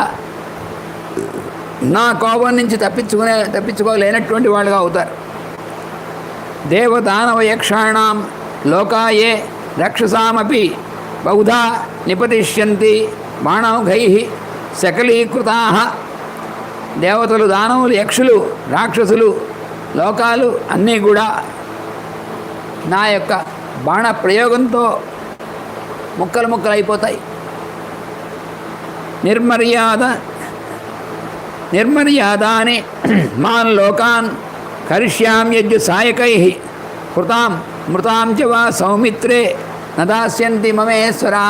నా కోపం నుంచి తప్పించుకోలేనటువంటి వాళ్ళుగా అవుతారు. దేవదానవ యక్షాణం లోకాయే రక్షసామపి బహుధా నిపతిష్యంతి బాణౌఘై సకలీకృతా. దేవతలు, దానవులు, యక్షులు, రాక్షసులు, లోకాలు అన్నీ కూడా నా యొక్క బాణ ప్రయోగంతో ముక్కలు ముక్కలు అయిపోతాయి. నిర్మర్యాదాని మాన్ లోకాన్ కరిష్యామ్యజ్జు సాయకై కృతాం మృతాం చ వా సౌమిత్రే నదాస్యంతి మమేశ్వరా.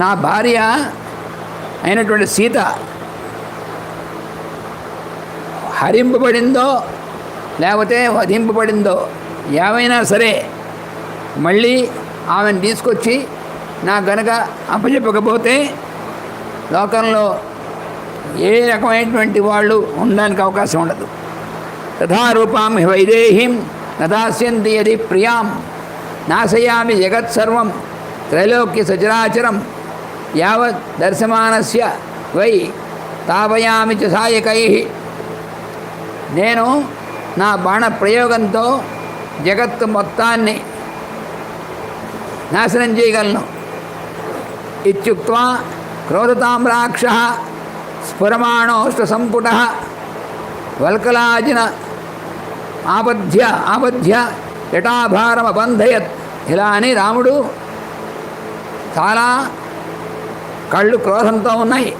నా భార్య అయినటువంటి సీత హరింపబడిందో లేకపోతే వధింపబడిందో ఏమైనా సరే మళ్ళీ ఆమెను తీసుకొచ్చి నా గనక అప్పచెప్పకపోతే లోకంలో ఏ రకమైనటువంటి వాళ్ళు ఉండడానికి అవకాశం ఉండదు. తథారూపాం వైదేహీం నదాస్యంతి యది ప్రియాం నాశయామి జగత్సర్వం త్రైలోక్య సచరాచరం యావత్ దర్శమానస్య వై తాపయామి చ సాయకై. నేను నా బాణ ప్రయోగంతో జగత్తు మొత్తాన్ని నాశనం చేయగలను. ఇత్యుక్త్వా క్రోధతాం రాక్షః స్ఫురమాణోష్ట సంపుటః వల్కలాజిన ఆపధ్య జటాభారమబంధయత్. ఇలా అని రాముడు చాలా కళ్ళు క్రోధంతో ఉన్నాయి.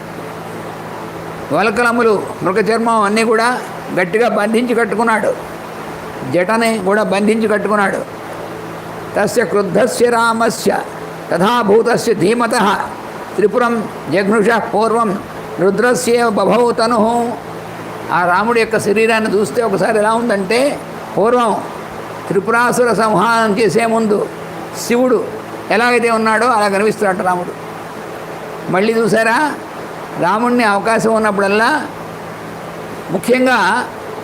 వల్కలములు మృగచర్మం అన్నీ కూడా గట్టిగా బంధించి కట్టుకున్నాడు. జటని కూడా బంధించి కట్టుకున్నాడు. తస్య క్రుద్ధస్య రామస్య తథా భూతస్య ధీమతః త్రిపురం జఘ్నుషః పూర్వం రుద్రస్యేవ బభౌ తనుః. ఆ రాముడి యొక్క శరీరాన్ని చూస్తే ఒకసారి ఎలా ఉందంటే, పూర్వం త్రిపురాసుర సంహారం చేసే ముందు శివుడు ఎలాగైతే ఉన్నాడో అలా కనిపిస్తున్నాడు రాముడు. మళ్ళీ చూసారా, రాముడిని అవకాశం ఉన్నప్పుడల్లా ముఖ్యంగా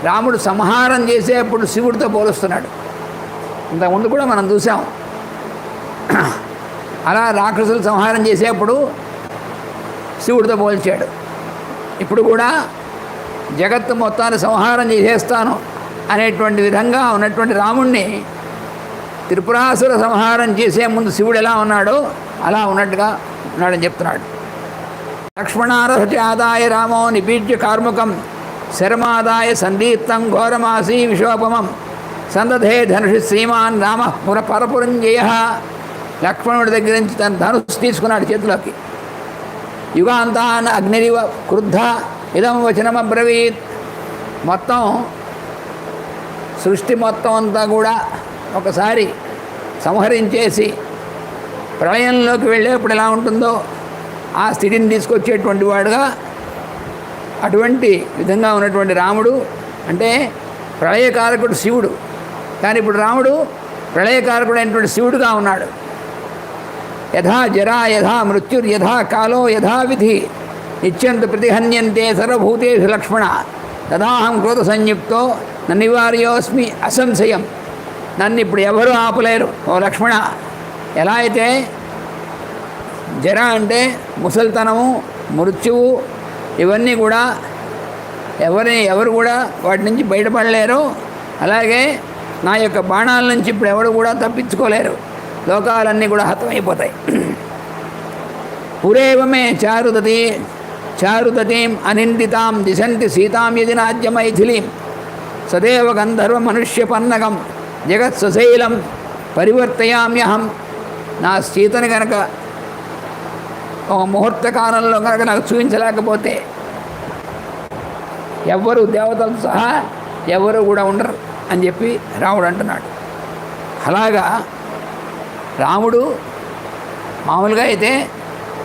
రాముడు సంహారం చేసేప్పుడు శివుడితో పోలుస్తున్నాడు. ఇంతకుముందు కూడా మనం చూసాం. అలా రాక్షసులు సంహారం చేసేప్పుడు శివుడితో పోల్చాడు. ఇప్పుడు కూడా జగత్తు మొత్తాన్ని సంహారం చేసేస్తాను అనేటువంటి విధంగా ఉన్నటువంటి రాముణ్ణి త్రిపురాసుర సంహారం చేసే ముందు శివుడు ఎలా ఉన్నాడో అలా ఉన్నట్టుగా ఉన్నాడని చెప్తున్నాడు. లక్ష్మణారథ ఆదాయ రామో నిపీడ్య కార్ముకం శరమాదాయ సందీప్తం ఘోరమాసీ విశోపమం సందధే ధనుషి శ్రీమాన్ రామ పరపురంజయ. లక్ష్మణుడి దగ్గర నుంచి తన ధనుసు తీసుకున్నాడు చేతిలోకి. యుగాంతాన్ అగ్నిరివ క్రుద్ధ ఇదం వచనమబ్రవీత్. మొత్తం సృష్టి మొత్తం అంతా కూడా ఒకసారి సంహరించేసి ప్రళయంలోకి వెళ్ళేప్పుడు ఎలా ఉంటుందో ఆ స్థితిని తీసుకొచ్చేటువంటి వాడుగా, అటువంటి విధంగా ఉన్నటువంటి రాముడు అంటే ప్రళయకారకుడు శివుడు. కానీ ఇప్పుడు రాముడు ప్రళయకారకుడైనటువంటి శివుడుగా ఉన్నాడు. యథా జరా యథా మృత్యుర్యథా కాలో యథా విధి నిత్యంత ప్రతిహన్యంతే సర్వభూతేషు లక్ష్మణ తదాహం క్రోధ సంయుక్తో నన్నివార్యోస్మి అసంశయం. నన్ను ఇప్పుడు ఎవరు ఆపలేరు ఓ లక్ష్మణ. ఎలా అయితే జర అంటే ముసలితనము, మృత్యువు, ఇవన్నీ కూడా ఎవరు కూడా వాటి నుంచి బయటపడలేరు, అలాగే నా యొక్క బాణాల నుంచి ఇప్పుడు ఎవరు కూడా తప్పించుకోలేరు. లోకాలన్నీ కూడా హతమైపోతాయి. పురేవమే చారుదతీం అనిందితాం దిశంతి సీతాం యది నాద్యమైథిలీం సదేవ గంధర్వ మనుష్య పన్నగం జగత్ సుశైలం పరివర్తయామ్యహం. నా సీతని కనుక ఒక ముహూర్త కాలంలో కనుక నాకు చూపించలేకపోతే ఎవ్వరు దేవతలతో సహా ఎవరు కూడా ఉండరు అని చెప్పి రాముడు అంటున్నాడు. అలాగా రాముడు మామూలుగా అయితే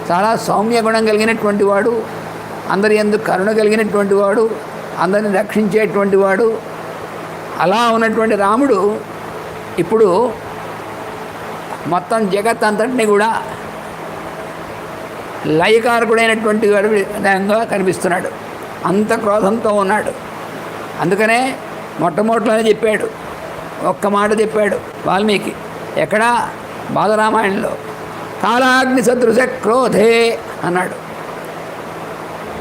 చాలా సౌమ్య గుణం కలిగినటువంటి వాడు, అందరి యందు కరుణ కలిగినటువంటి వాడు, అందరిని రక్షించేటువంటి వాడు. అలా ఉన్నటువంటి రాముడు ఇప్పుడు మొత్తం జగత్ అంతటినీ కూడా లయకారకుడైనటువంటి వాడు విధంగా కనిపిస్తున్నాడు. అంత క్రోధంతో ఉన్నాడు. అందుకనే మొట్టమొదటిలోనే చెప్పాడు, ఒక్క మాట చెప్పాడు వాల్మీకి. ఎక్కడ? బాలరామాయణంలో కాలాగ్ని సదృశ క్రోధే అన్నాడు.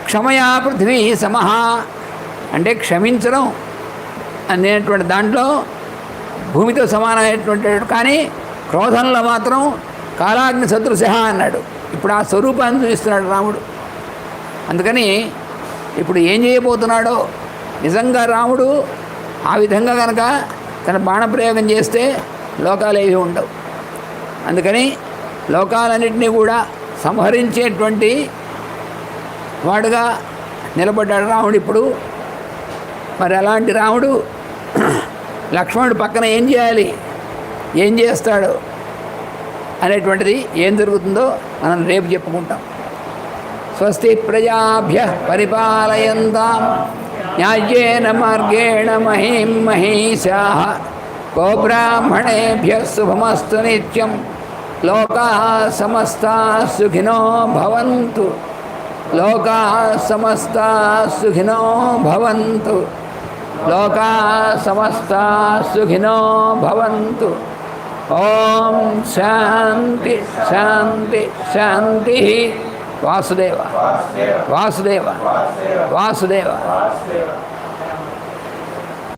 క్షమయా పృథ్వీ సమహ అంటే క్షమించడం అనేటువంటి దాంట్లో భూమితో సమానమైనటువంటి, కానీ క్రోధంలో మాత్రం కాలాగ్ని సదృశ అన్నాడు. ఇప్పుడు ఆ స్వరూపాన్ని చూపిస్తున్నాడు రాముడు. అందుకని ఇప్పుడు ఏం చేయబోతున్నాడో నిజంగా రాముడు ఆ విధంగా కనుక తన బాణప్రయోగం చేస్తే లోకాలు ఏవి ఉండవు. అందుకని లోకాలన్నింటినీ కూడా సంహరించేటువంటి వాడుగా నిలబడ్డాడు రాముడు ఇప్పుడు. మరి అలాంటి రాముడు లక్ష్మణుడు పక్కన ఏం చేయాలి, ఏం చేస్తాడు అనేటువంటిది, ఏం జరుగుతుందో మనం రేపు చెప్పుకుంటాం. స్వస్తి ప్రజాభ్యః పరిపాలయంతాం న్యాయేన మార్గేణ మహీం మహీషాః గోబ్రాహ్మణేభ్యः శుభమస్తు నిత్యం లోకాః సమస్తాః సుఖినో భవంతు. లోకాః సమస్తాః సుఖినో భవంతు. లోకాః సమస్తాః సుఖినో భవంతు. ఓం శాంతి శాంతి శాంతి. వాసుదేవ వాసుదేవ వాసుదేవ.